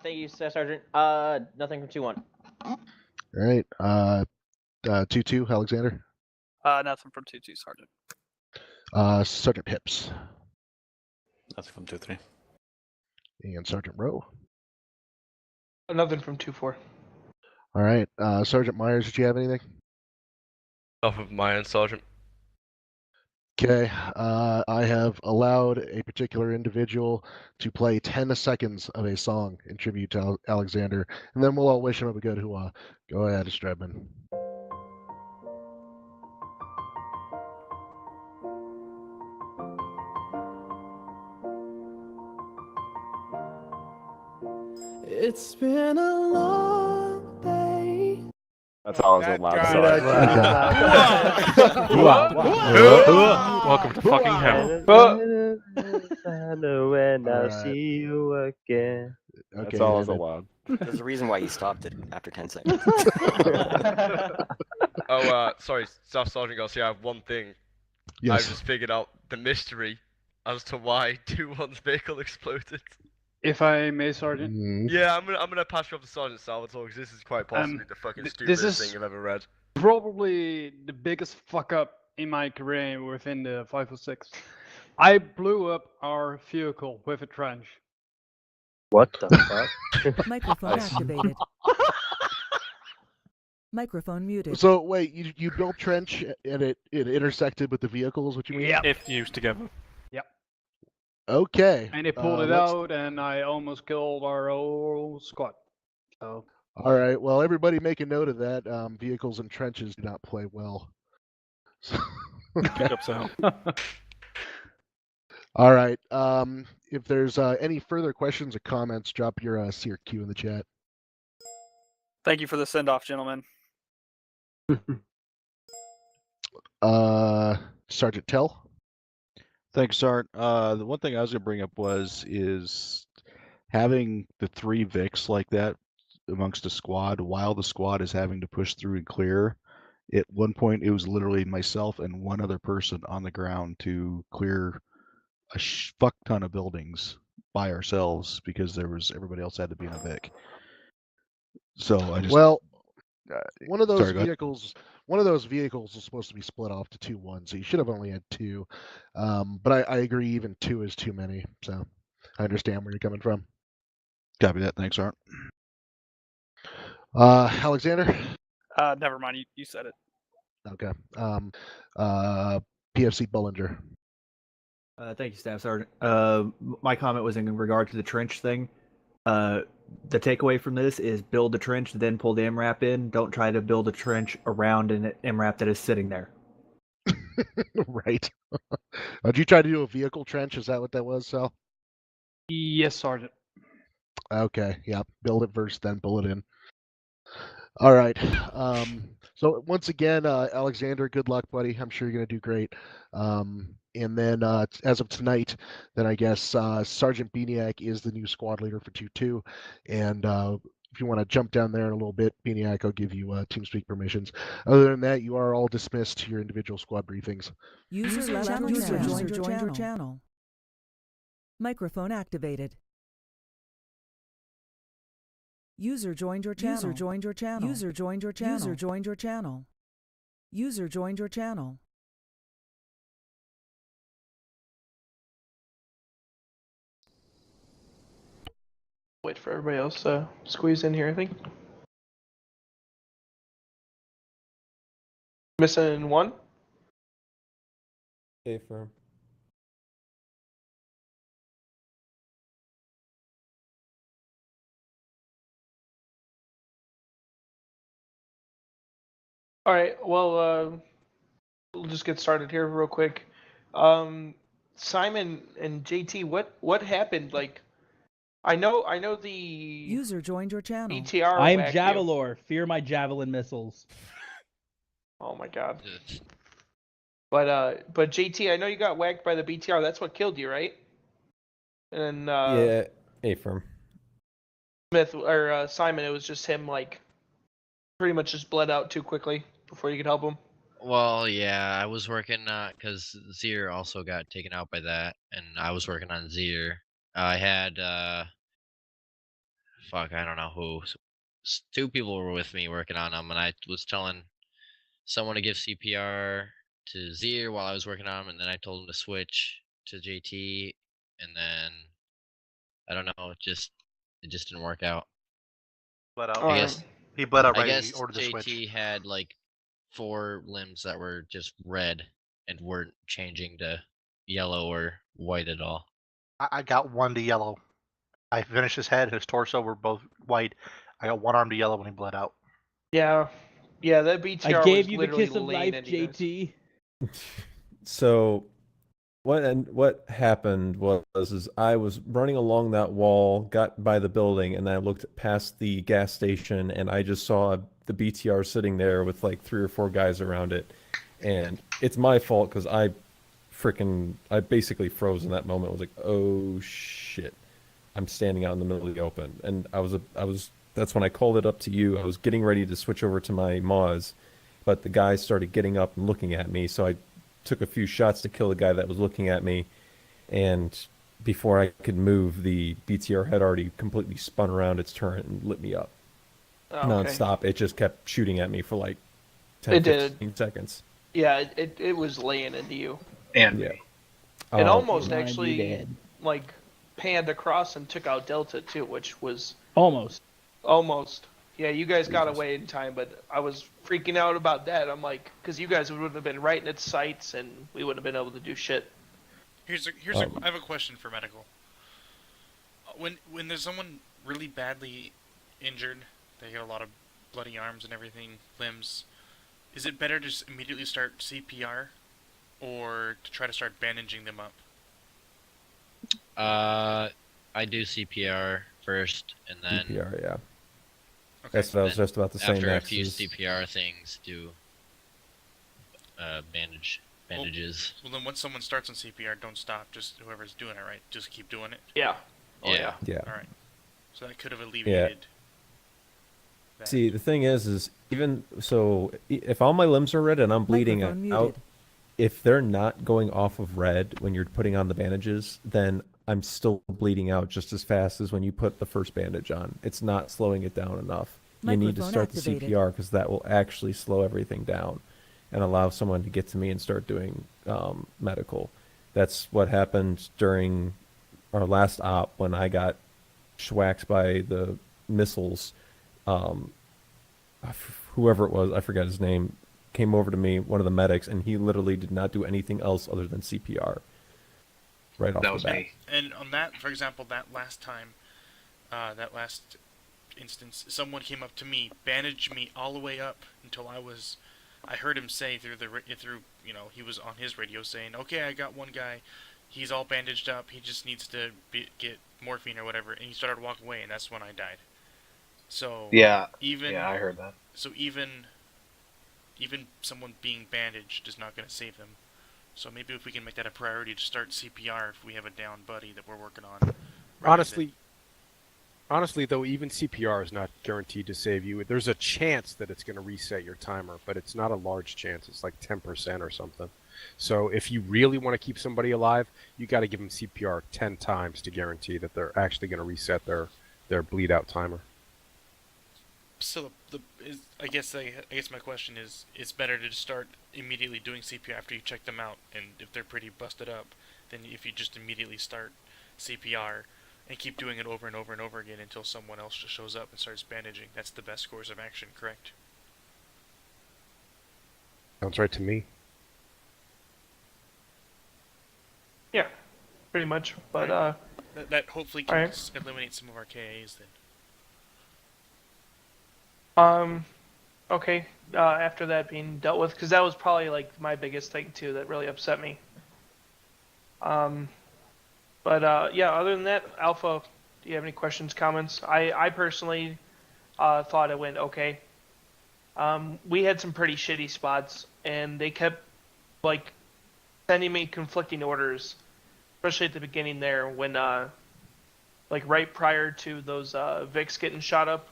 Thank you, Staff Sergeant. Nothing from 2-1. All right. 2-2, Alexander. Nothing from 2-2, Sergeant. Sergeant Pips. Nothing from 2-3. And Sergeant Rowe. Nothing from 2-4. All right. Sergeant Myers, did you have anything? Off of my end, Sergeant. Okay. I have allowed a particular individual to play 10 seconds of a song in tribute to Alexander, and then we'll all wish him a good hoo-ah. Go ahead, Stredman. It's been a long day. That's always a loud Welcome to fucking hell. When I see you again. That's always a loud. There's a reason why you stopped it after 10 seconds. Sorry, Staff Sergeant Garcia, I have one thing. Yes. I've just figured out the mystery as to why 2-1's vehicle exploded. If I may, Sergeant. Yeah, I'm gonna pass you off to Sergeant Salvatore because this is quite possibly the fucking stupidest thing I've ever read. Probably the biggest fuck up in my career within the 506. I blew up our vehicle with a trench. What the fuck? Microphone activated. Microphone muted. So wait, you built trench and it intersected with the vehicle, is what you mean? Yeah. If used together. Yep. Okay. And it pulled it out, and I almost killed our whole squad. So. All right. Well, everybody make a note of that. Vehicles and trenches do not play well. All right. If there's any further questions or comments, drop your CRQ in the chat. Thank you for the send-off, gentlemen. Sergeant Tell. Thanks, Sart. The one thing I was going to bring up is having the 3 Vics like that amongst a squad while the squad is having to push through and clear. At one point, it was literally myself and one other person on the ground to clear a fuck ton of buildings by ourselves because everybody else had to be in a Vic. So I just one of those vehicles is supposed to be split off to 2-1, so you should have only had 2. But I agree, even 2 is too many. So I understand where you're coming from. Copy that. Thanks, Art. Alexander. Never mind. You said it. Okay. PFC Bullinger. Thank you, Staff Sergeant. My comment was in regard to the trench thing. The takeaway from this is build the trench, then pull the MRAP in. Don't try to build a trench around an MRAP that is sitting there. Right. Did you try to do a vehicle trench? Is that what that was, Sal? Yes, Sergeant. Okay. Yeah. Build it first, then pull it in. All right. So once again, Alexander, good luck, buddy. I'm sure you're going to do great. And then as of tonight, then I guess Sergeant Beniak is the new squad leader for 2-2. And if you want to jump down there in a little bit, Beniak, I'll give you TeamSpeak permissions. Other than that, you are all dismissed to your individual squad briefings. User joined your channel. Microphone activated. User joined your channel. User joined your channel. User joined your channel. User joined your channel. User joined your channel. Wait for everybody else to squeeze in here, I think. Missing one? Stay firm. All right. Well, we'll just get started here real quick. Simon and JT, what happened? Like, I know the user joined your channel. BTR. I'm Javelor. Fear my javelin missiles. Oh my god. But JT, I know you got whacked by the BTR. That's what killed you, right? And Yeah, A-firm. Smith or Simon, it was just him, like, pretty much just bled out too quickly before you could help him. Well, yeah, I was working because Zier also got taken out by that, and I was working on Zier. I had fuck, I don't know who. Two people were with me working on them, and I was telling someone to give CPR to Zier while I was working on him, and then I told him to switch to JT, and then I don't know, it just didn't work out. Bled out. I guess he bled out I right. guess He ordered the JT switch. had like 4 limbs that were just red and weren't changing to yellow or white at all. I got one to yellow. I finished his head, his torso were both white. I got one arm to yellow when he bled out. Yeah, that BTR I gave was you the literally kiss of laying life, into you guys. JT. So what happened was I was running along that wall, got by the building, and I looked past the gas station, and I just saw the BTR sitting there with like 3 or 4 guys around it. And it's my fault because I basically froze in that moment. I was like, oh shit. I'm standing out in the middle of the open. And that's when I called it up to you. I was getting ready to switch over to my Maz, but the guys started getting up and looking at me, so I took a few shots to kill the guy that was looking at me, and before I could move, the BTR had already completely spun around its turret and lit me up. Non-stop. It just kept shooting at me for like 10, 15 seconds. Yeah, it was laying into you. And yeah. It almost actually like panned across and took out Delta too, which was almost. Yeah, you guys got away in time, but I was freaking out about that. I'm like, because you guys would have been right in its sights, and we wouldn't have been able to do shit. I have a question for medical. When there's someone really badly injured, they get a lot of bloody arms and everything, limbs, is it better to just immediately start CPR, or to try to start bandaging them up? I do CPR first, and then CPR, yeah. Okay. That's what I was just about to say after next. A few CPR things, do bandages. Well, then once someone starts on CPR, don't stop. Just whoever's doing it, right? Just keep doing it. Yeah. Yeah. All right. So that could have alleviated. Yeah. See, the thing is even so, if all my limbs are red and I'm bleeding out, if they're not going off of red when you're putting on the bandages, then I'm still bleeding out just as fast as when you put the first bandage on. It's not slowing it down enough. You need to start the CPR because that will actually slow everything down and allow someone to get to me and start doing medical. That's what happened during our last op when I got schwacked by the missiles. Whoever it was, I forget his name, came over to me, one of the medics, and he literally did not do anything else other than CPR. Right off the bat. Me. And on that, for example, that last time, that last instance, someone came up to me, bandaged me all the way up until I heard him say through he was on his radio saying, okay, I got one guy, he's all bandaged up, he just needs to get morphine or whatever, and he started walking away, and that's when I died. So yeah, I heard that. So even even someone being bandaged is not going to save them. So maybe if we can make that a priority to start CPR if we have a down buddy that we're working on. Honestly, though, even CPR is not guaranteed to save you. There's a chance that it's going to reset your timer, but it's not a large chance. It's like 10% or something. So if you really want to keep somebody alive, you got to give them CPR 10 times to guarantee that they're actually going to reset their bleed out timer. So I guess my question is, it's better to just start immediately doing CPR after you check them out, and if they're pretty busted up, then if you just immediately start CPR and keep doing it over and over and over again until someone else just shows up and starts bandaging. That's the best course of action, correct? Sounds right to me. Yeah, pretty much. But that hopefully can eliminate some of our KAs then. Okay. After that being dealt with, because that was probably like my biggest thing too that really upset me. But yeah, other than that, Alpha, do you have any questions, comments? I personally thought it went okay. We had some pretty shitty spots, and they kept like sending me conflicting orders, especially at the beginning there when like right prior to those Vics getting shot up.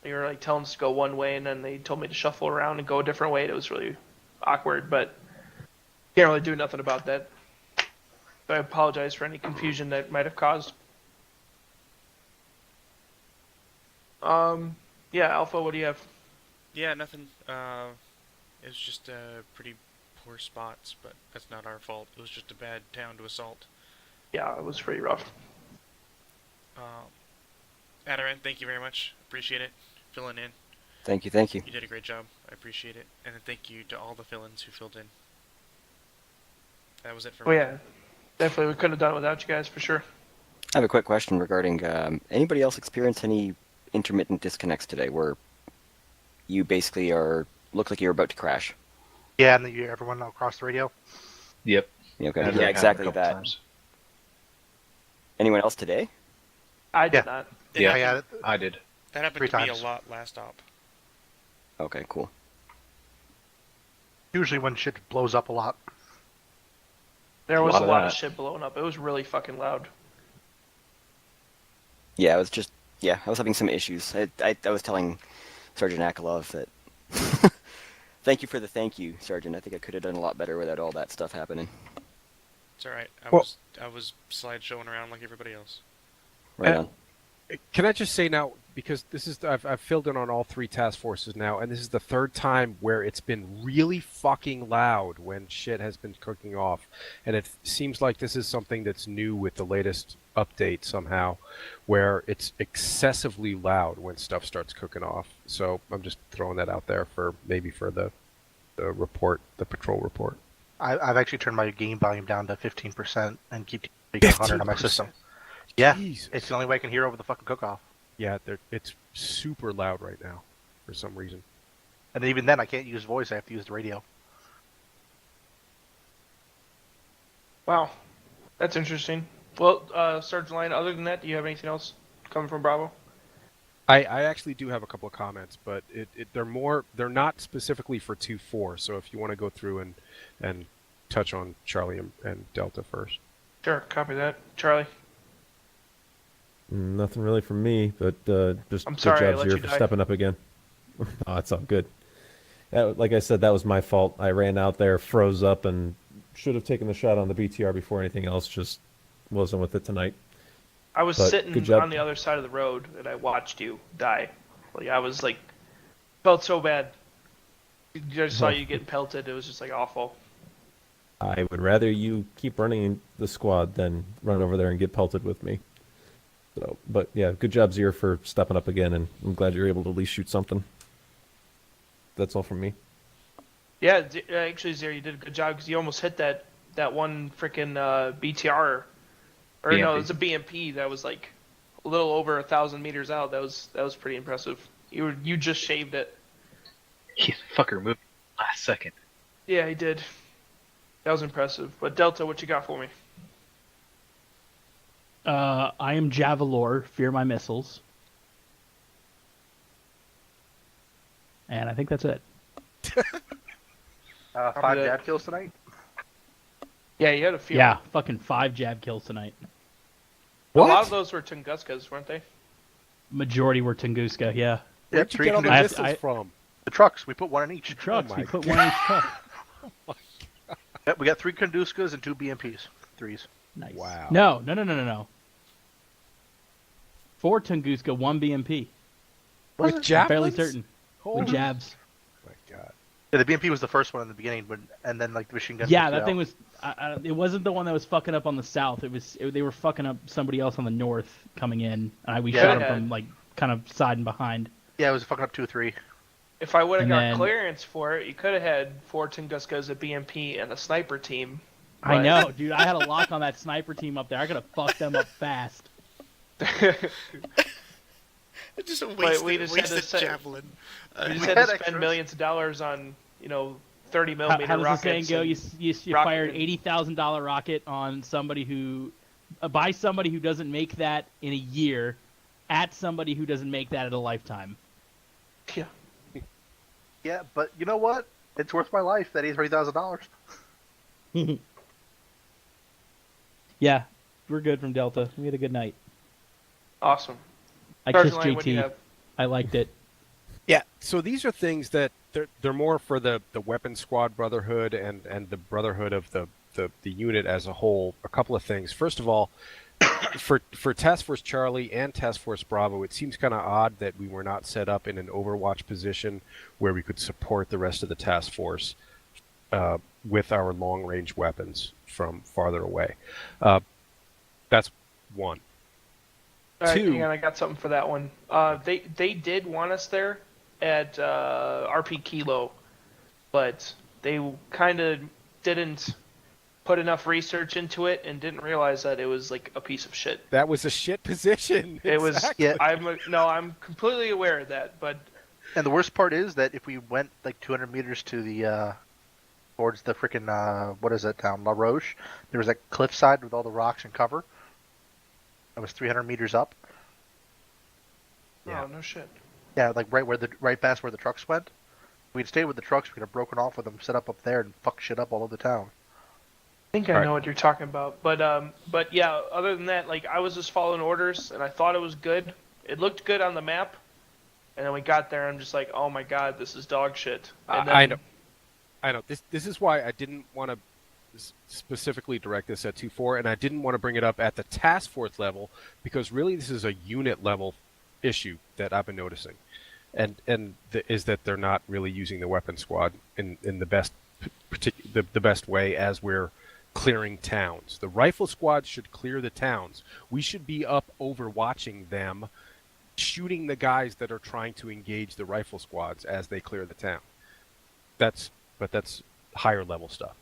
They were like telling us to go one way, and then they told me to shuffle around and go a different way. It was really awkward, but can't really do nothing about that. So I apologize for any confusion that might have caused. Yeah, Alpha, what do you have? Yeah, nothing. It was just pretty poor spots, but that's not our fault. It was just a bad town to assault. Yeah, it was pretty rough. Adaran, thank you very much. Appreciate it. Filling in. Thank you, thank you. You did a great job. I appreciate it. And then thank you to all the fill-ins who filled in. That was it for me. Oh yeah, definitely. We couldn't have done it without you guys, for sure. I have a quick question regarding anybody else experience any intermittent disconnects today where you basically look like you're about to crash? Yeah, and everyone across the radio. Yep. Okay. Yeah, exactly that. Times. Anyone else today? I did not. Yeah, I did. That happened to me a lot last op. Okay, cool. Usually when shit blows up a lot. There was a lot of shit blowing up. It was really fucking loud. Yeah, I was having some issues. I was telling Sergeant Akalov that thank you for the thank you, Sergeant. I think I could have done a lot better without all that stuff happening. It's alright. I was slideshowing around like everybody else. Right on. Can I just say now, because this is I've filled in on all 3 task forces now, and this is the 3rd time where it's been really fucking loud when shit has been cooking off, and it seems like this is something that's new with the latest update somehow, where it's excessively loud when stuff starts cooking off. So I'm just throwing that out there for the report, the patrol report. I've actually turned my game volume down to 15% and keep 100 on my system. Yeah, Jesus. It's the only way I can hear over the fucking cook-off. Yeah, it's super loud right now for some reason. And even then, I can't use voice. I have to use the radio. Wow, that's interesting. Well, Sergeant Lyon, other than that, do you have anything else coming from Bravo? I actually do have a couple of comments, but they're not specifically for 2-4. So if you want to go through and touch on Charlie and Delta first. Sure, copy that, Charlie. Nothing really from me, but just I'm good sorry, jobs here for stepping up again. Oh, it's all good. Like I said, that was my fault. I ran out there, froze up, and should have taken the shot on the BTR before anything else. Just wasn't with it tonight. I was But sitting good job. on the other side of the road, and I watched you die. Like I was like, felt so bad. I just saw you getting pelted. It was just like awful. I would rather you keep running the squad than run over there and get pelted with me. So, but yeah, good job, Zir, for stepping up again, and I'm glad you're able to at least shoot something. That's all from me. Yeah, actually, Zir, you did a good job because you almost hit that one freaking BTR, or BMP. no, it was a BMP that was like a little over 1,000 meters out. That was pretty impressive. You just shaved it. He fucker moved last second. Yeah, he did. That was impressive. But Delta, what you got for me? I am Javelor, fear my missiles. And I think that's it. 5 jab kills tonight. Yeah, you had a few. Yeah, fucking 5 jab kills tonight. A lot of those were Tunguska's, weren't they? Majority were Tunguska, yeah. Yep, Where'd you get all the missiles from? The trucks. We put one in each. The trucks. Oh we my put one in each truck. Yep, we got 3 Kunduskas and 2 BMPs. 3s. Nice. Wow. No. 4 Tunguska, 1 BMP. With I'm javelins? fairly certain. Holy With jabs. my God. Yeah, the BMP was the first one in the beginning, and then like the machine gun. Yeah, that thing was. It wasn't the one that was fucking up on the south. They were fucking up somebody else on the north coming in. We shot them from like kind of side and behind. Yeah, it was fucking up 2 or 3. If I would have And got then- clearance for it, you could have had 4 Tunguskas, a BMP, and a sniper team. I but- know, dude. I had a lock on that sniper team up there. I could have fucked them up fast. Just a But we just had to wasted set- javelin. We just had to spend millions of dollars on, 30 millimeter How does the rockets. saying go? and You rocket- fired $80,000 rocket on somebody who, by somebody who doesn't make that in a year, at somebody who doesn't make that in a lifetime. Yeah. Yeah, but you know what? It's worth my life. That $83,000. Yeah, we're good from Delta. We had a good night. Awesome. I Sergeant kissed Lang, what do you JT. have? I liked it. Yeah, so these are things that they're more for the weapon squad brotherhood and the brotherhood of the unit as a whole. A couple of things. First of all, for Task Force Charlie and Task Force Bravo, it seems kind of odd that we were not set up in an Overwatch position where we could support the rest of the task force with our long-range weapons from farther away. That's one. All right, 2. hang on, I got something for that one. They did want us there at RP Kilo, but they kind of didn't put enough research into it and didn't realize that it was like a piece of shit. That was a shit position. It was. Exactly. Yeah. I'm completely aware of that, but And the worst part is that if we went like 200 meters to the towards the freaking what is that town, La Roche, there was that cliffside with all the rocks and cover. It was 300 meters up. oh no shit. Yeah, like right past where the trucks went. If we'd stayed with the trucks, we could have broken off with them, set up there, and fuck shit up all over the town. I think I know what you're talking about, but yeah. Other than that, like I was just following orders, and I thought it was good. It looked good on the map, and then we got there, and I'm just like, oh my god, this is dog shit. And then, I know. This is why I didn't want to specifically direct this at 2-4, and I didn't want to bring it up at the task force level because really this is a unit level issue that I've been noticing, and is that they're not really using the weapon squad in the best the best way as we're clearing towns. The rifle squad should clear the towns. We should be up overwatching them, shooting the guys that are trying to engage the rifle squads as they clear the town. That's higher level stuff.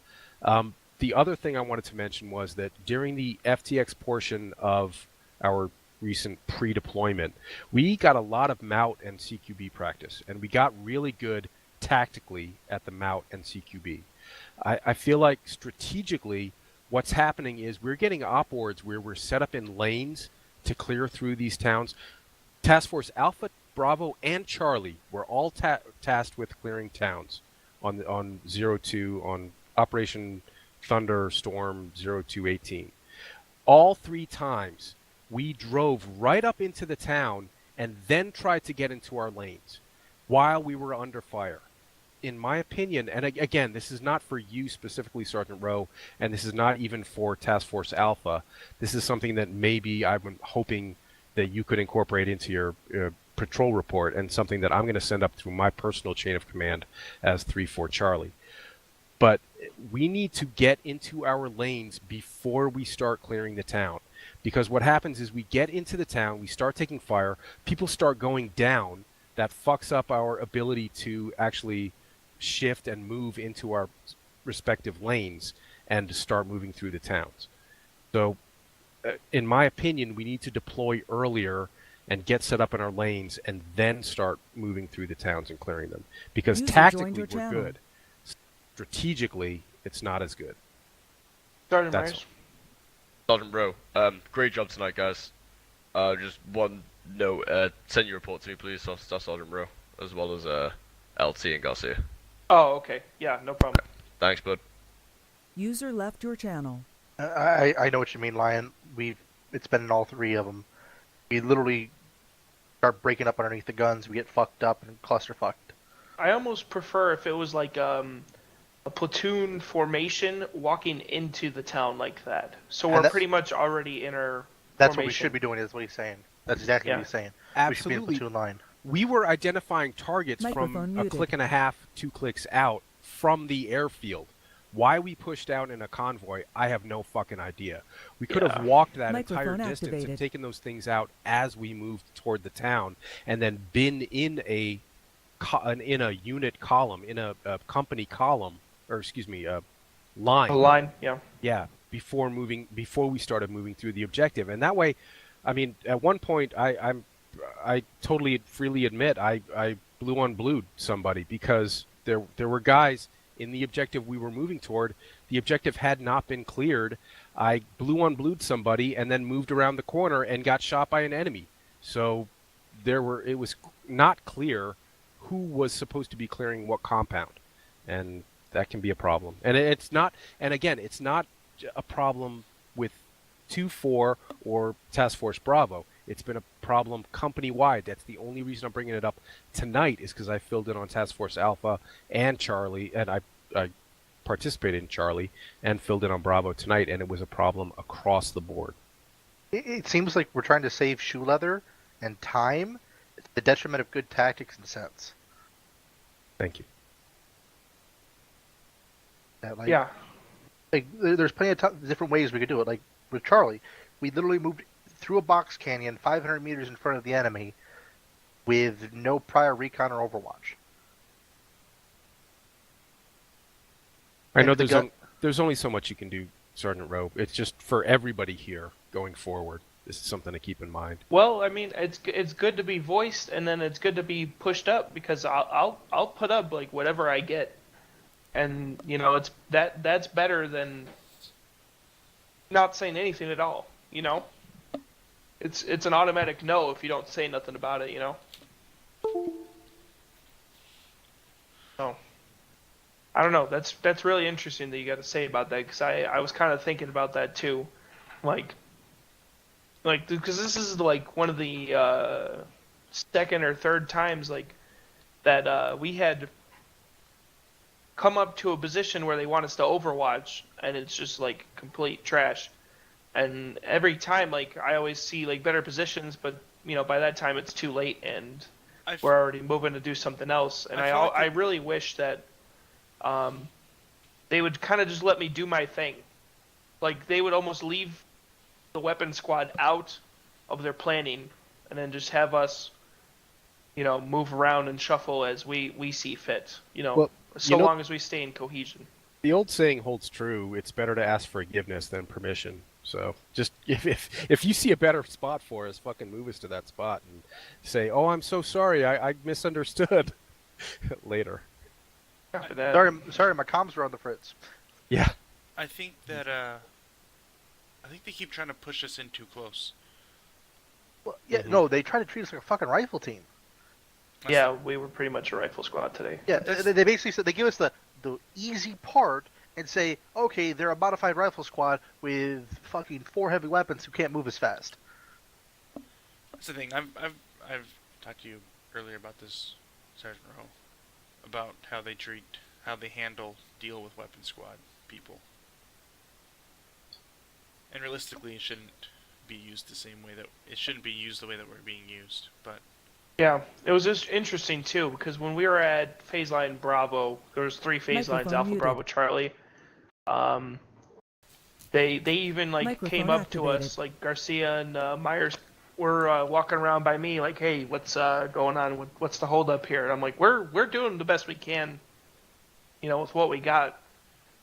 The other thing I wanted to mention was that during the FTX portion of our recent pre-deployment, we got a lot of MOUT and CQB practice, and we got really good tactically at the MOUT and CQB. I feel like strategically what's happening is we're getting op boards where we're set up in lanes to clear through these towns. Task Force Alpha, Bravo, and Charlie were all tasked with clearing towns on 02, on Operation Thunderstorm 0218. All 3 times we drove right up into the town and then tried to get into our lanes while we were under fire. In my opinion, and again, this is not for you specifically, Sergeant Rowe, and this is not even for Task Force Alpha. This is something that maybe I'm hoping that you could incorporate into your patrol report, and something that I'm going to send up through my personal chain of command as 3-4 Charlie. But we need to get into our lanes before we start clearing the town. Because what happens is we get into the town, we start taking fire, people start going down, that fucks up our ability to actually shift and move into our respective lanes and to start moving through the towns. So, in my opinion, we need to deploy earlier and get set up in our lanes and then start moving through the towns and clearing them. Because User tactically joined your we're channel. good. Strategically, it's not as good. Sergeant That's Myers. Sergeant Bro, great job tonight, guys. Just one note, send your report to me, please, Sergeant Bro, as well as LT and Garcia. Oh, okay. Yeah, no problem. Thanks, bud. User left your channel. I know what you mean, Lion. It's been in all three of them. We literally start breaking up underneath the guns. We get fucked up and cluster fucked. I almost prefer if it was like a platoon formation walking into the town like that. So we're pretty much already in our That's formation. what we should be doing, is what he's saying. That's exactly what he's saying. Absolutely. We should be in platoon line. We were identifying targets Microphone from muted. a click and a half, 2 clicks out from the airfield. Why we pushed out in a convoy, I have no fucking idea. We could have walked that entire Microphone distance activated. and taken those things out as we moved toward the town, and then been in a unit column, in a company column, or excuse me, a line. A line, yeah. Yeah, before we started moving through the objective, and that way, I mean, at one point, I totally freely admit I blew on blued somebody because there were guys in the objective we were moving toward. The objective had not been cleared. I blew on blued somebody and then moved around the corner and got shot by an enemy. So it was not clear who was supposed to be clearing what compound, and that can be a problem. And it's not a problem with 2-4 or Task Force Bravo. It's been a problem company-wide. That's the only reason I'm bringing it up tonight, is because I filled in on Task Force Alpha and Charlie, and I participated in Charlie and filled in on Bravo tonight, and it was a problem across the board. It seems like we're trying to save shoe leather and time at the detriment of good tactics and sense. Thank you. Yeah. Like, there's plenty of different ways we could do it. Like with Charlie, we literally moved through a box canyon 500 meters in front of the enemy with no prior recon or overwatch. I know there's only so much you can do, Sergeant Rowe. It's just for everybody here going forward. This is something to keep in mind. Well, I mean, it's good to be voiced, and then it's good to be pushed up, because I'll put up like whatever I get, and you know that's better than not saying anything at all. You know, it's an automatic no if you don't say nothing about it. You know. So I don't know. That's really interesting that you got to say about that, because I was kind of thinking about that too, like because this is like one of the second or third times like that we had come up to a position where they want us to overwatch, and it's just like complete trash. And every time, like, I always see like better positions, but you know by that time it's too late and we're already moving to do something else. And I really wish that they would kind of just let me do my thing. Like they would almost leave the weapon squad out of their planning, and then just have us, you know, move around and shuffle as we see fit. You know, long as we stay in cohesion. The old saying holds true. It's better to ask forgiveness than permission. So just if you see a better spot for us, fucking move us to that spot and say, "Oh, I'm so sorry. I misunderstood." Later. Sorry, my comms were on the fritz. Yeah. I think that I think they keep trying to push us in too close. Well, yeah, no, they try to treat us like a fucking rifle team. Yeah, we were pretty much a rifle squad today. Yeah, they basically said they give us the easy part and say, okay, they're a modified rifle squad with fucking 4 heavy weapons who can't move as fast. That's the thing. I've talked to you earlier about this, Sergeant Rowe, about how they deal with weapon squad people. And realistically, it shouldn't be used the same way it shouldn't be used the way that we're being used. But yeah, it was just interesting too, because when we were at phase line Bravo, there was 3 phase lines: Alpha, Bravo, Charlie. They even like came up to us, like Garcia and Myers were walking around by me, like, "Hey, what's going on? What's the holdup here?" And I'm like, "We're doing the best we can, you know, with what we got."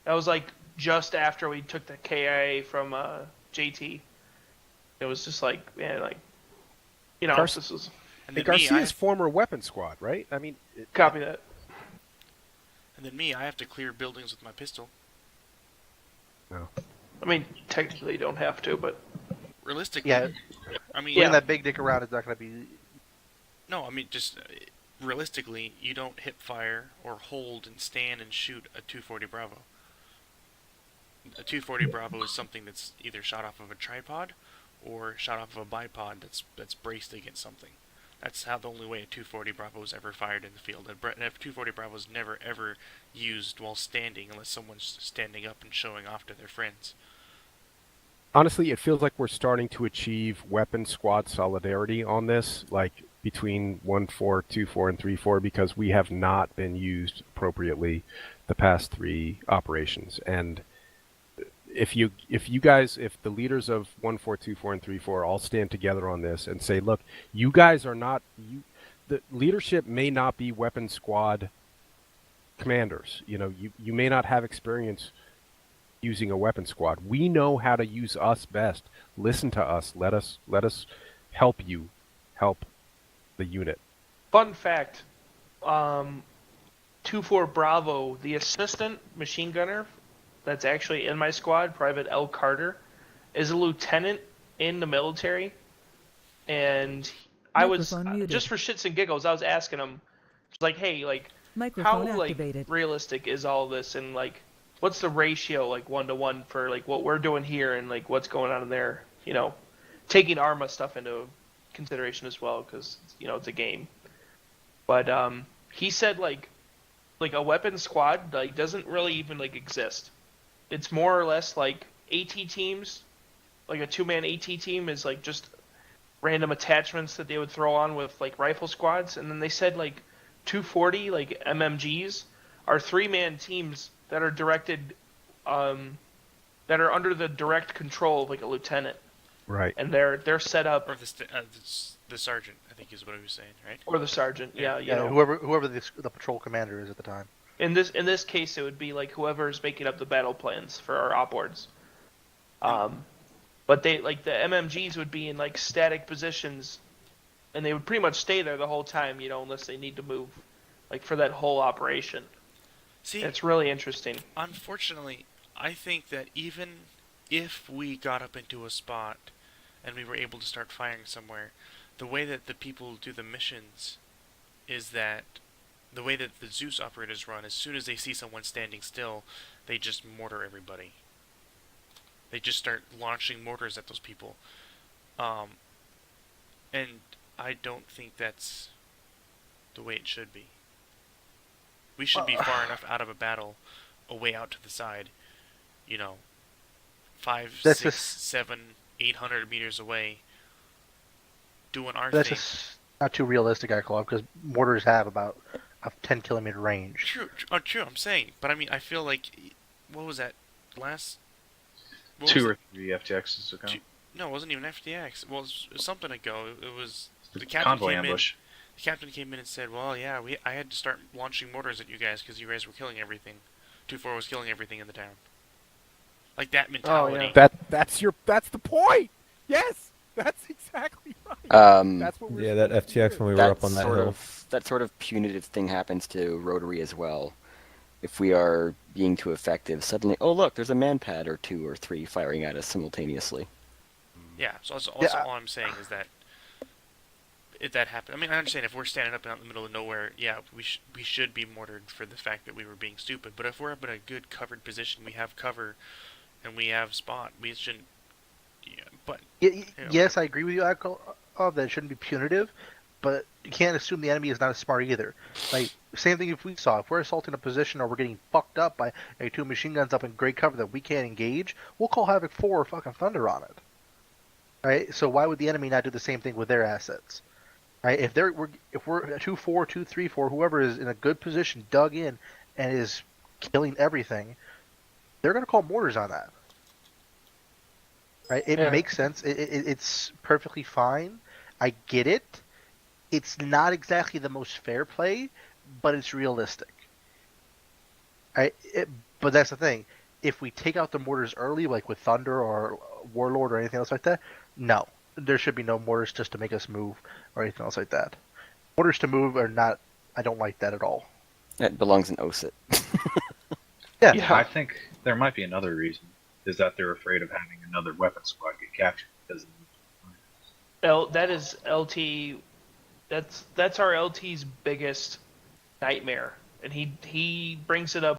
That was like just after we took the KIA from JT. It was just like, man, like, you know, this is. And Garcia's former weapon squad, right? I mean, copy that. And then I have to clear buildings with my pistol. No. I mean, technically you don't have to, but realistically, yeah. I mean, bringing that big dick around is not going to be. No, I mean, just realistically, you don't hip fire or hold and stand and shoot a 240 Bravo. A 240 Bravo is something that's either shot off of a tripod or shot off of a bipod that's braced against something. That's how the only way a 240 Bravo is ever fired in the field. A 240 Bravo is never ever used while standing unless someone's standing up and showing off to their friends. Honestly, it feels like we're starting to achieve weapon squad solidarity on this, like between 1-4, 2-4, and 3-4, because we have not been used appropriately the past 3 operations. And if the leaders of 1-4, 2-4, and 3-4 all stand together on this and say, look, you guys are not, the leadership may not be weapon squad commanders. You may not have experience using a weapon squad. We know how to use us best. Listen to us. Let us help you help the unit. Fun fact, 2-4 Bravo, the assistant machine gunner that's actually in my squad, Private L. Carter, is a lieutenant in the military. And I was, just for shits and giggles, I was asking him, like, hey, like, Microphone how activated. realistic is all this, and like, what's the ratio, like 1-to-1 for like what we're doing here and like what's going on in there? Taking ARMA stuff into consideration as well, because it's a game. But he said like a weapon squad like doesn't really even like exist. It's more or less like AT teams, like a 2-man AT team is like just random attachments that they would throw on with like rifle squads. And then they said like 240 like MMGs are 3-man teams that are directed, that are under the direct control of like a lieutenant. Right. And they're set up. Or the sergeant, I think is what he was saying, right? Or the sergeant, yeah. Whoever the patrol commander is at the time. In this case, it would be like whoever's making up the battle plans for our op wards. But they like the MMGs would be in like static positions, and they would pretty much stay there the whole time, unless they need to move, like for that whole operation. See, it's really interesting. Unfortunately, I think that even if we got up into a spot and we were able to start firing somewhere, the way that the people do the missions is that the way that the Zeus operators run, as soon as they see someone standing still, they just mortar everybody. They just start launching mortars at those people. And I don't think that's the way it should be. We should be far enough out of a battle, away out to the side, 5, 6, 7, 800 meters away, doing our thing. That's just not too realistic, Aklov, because mortars have about a 10-kilometer range. True, I'm saying. But I mean, I feel like, what was that last? 2 or 3 FTXs ago. No, it wasn't even FTX. Well, it was something ago. It was the captain convoy came ambush. The captain came in and said, "Well, yeah, I had to start launching mortars at you guys because you guys were killing everything. 2-4 was killing everything in the town." Like that mentality. Oh, yeah. That's the point. Yes, that's exactly right. That's what we're that FTX when we were up on that hill. That sort of punitive thing happens to Rotary as well. If we are being too effective, suddenly, oh look, there's a manpad or 2 or 3 firing at us simultaneously. Yeah, so all I'm saying is that if that happened, I mean, I understand if we're standing up out in the middle of nowhere, yeah, we should be mortared for the fact that we were being stupid. But if we're up in a good covered position, we have cover, and we have spot, we shouldn't. Yeah, but yes, I agree with you, Aklov, that it shouldn't be punitive, but you can't assume the enemy is not as smart either. Like, same thing if we're assaulting a position or we're getting fucked up by 2 machine guns up in great cover that we can't engage, we'll call Havoc 4 or fucking Thunder on it. Right? So why would the enemy not do the same thing with their assets? Right? If we're 2-4, 2-3-4, whoever is in a good position, dug in, and is killing everything, they're going to call mortars on that. Right? It makes sense. It's perfectly fine. I get it. It's not exactly the most fair play, but it's realistic. Right? But that's the thing. If we take out the mortars early, like with Thunder or Warlord or anything else like that, no. There should be no mortars just to make us move or anything else like that. Mortars to move are not... I don't like that at all. That belongs in OSIT. Yeah, I think there might be another reason, is that they're afraid of having another weapon squad get captured because that is LT That's our LT's biggest nightmare, and he brings it up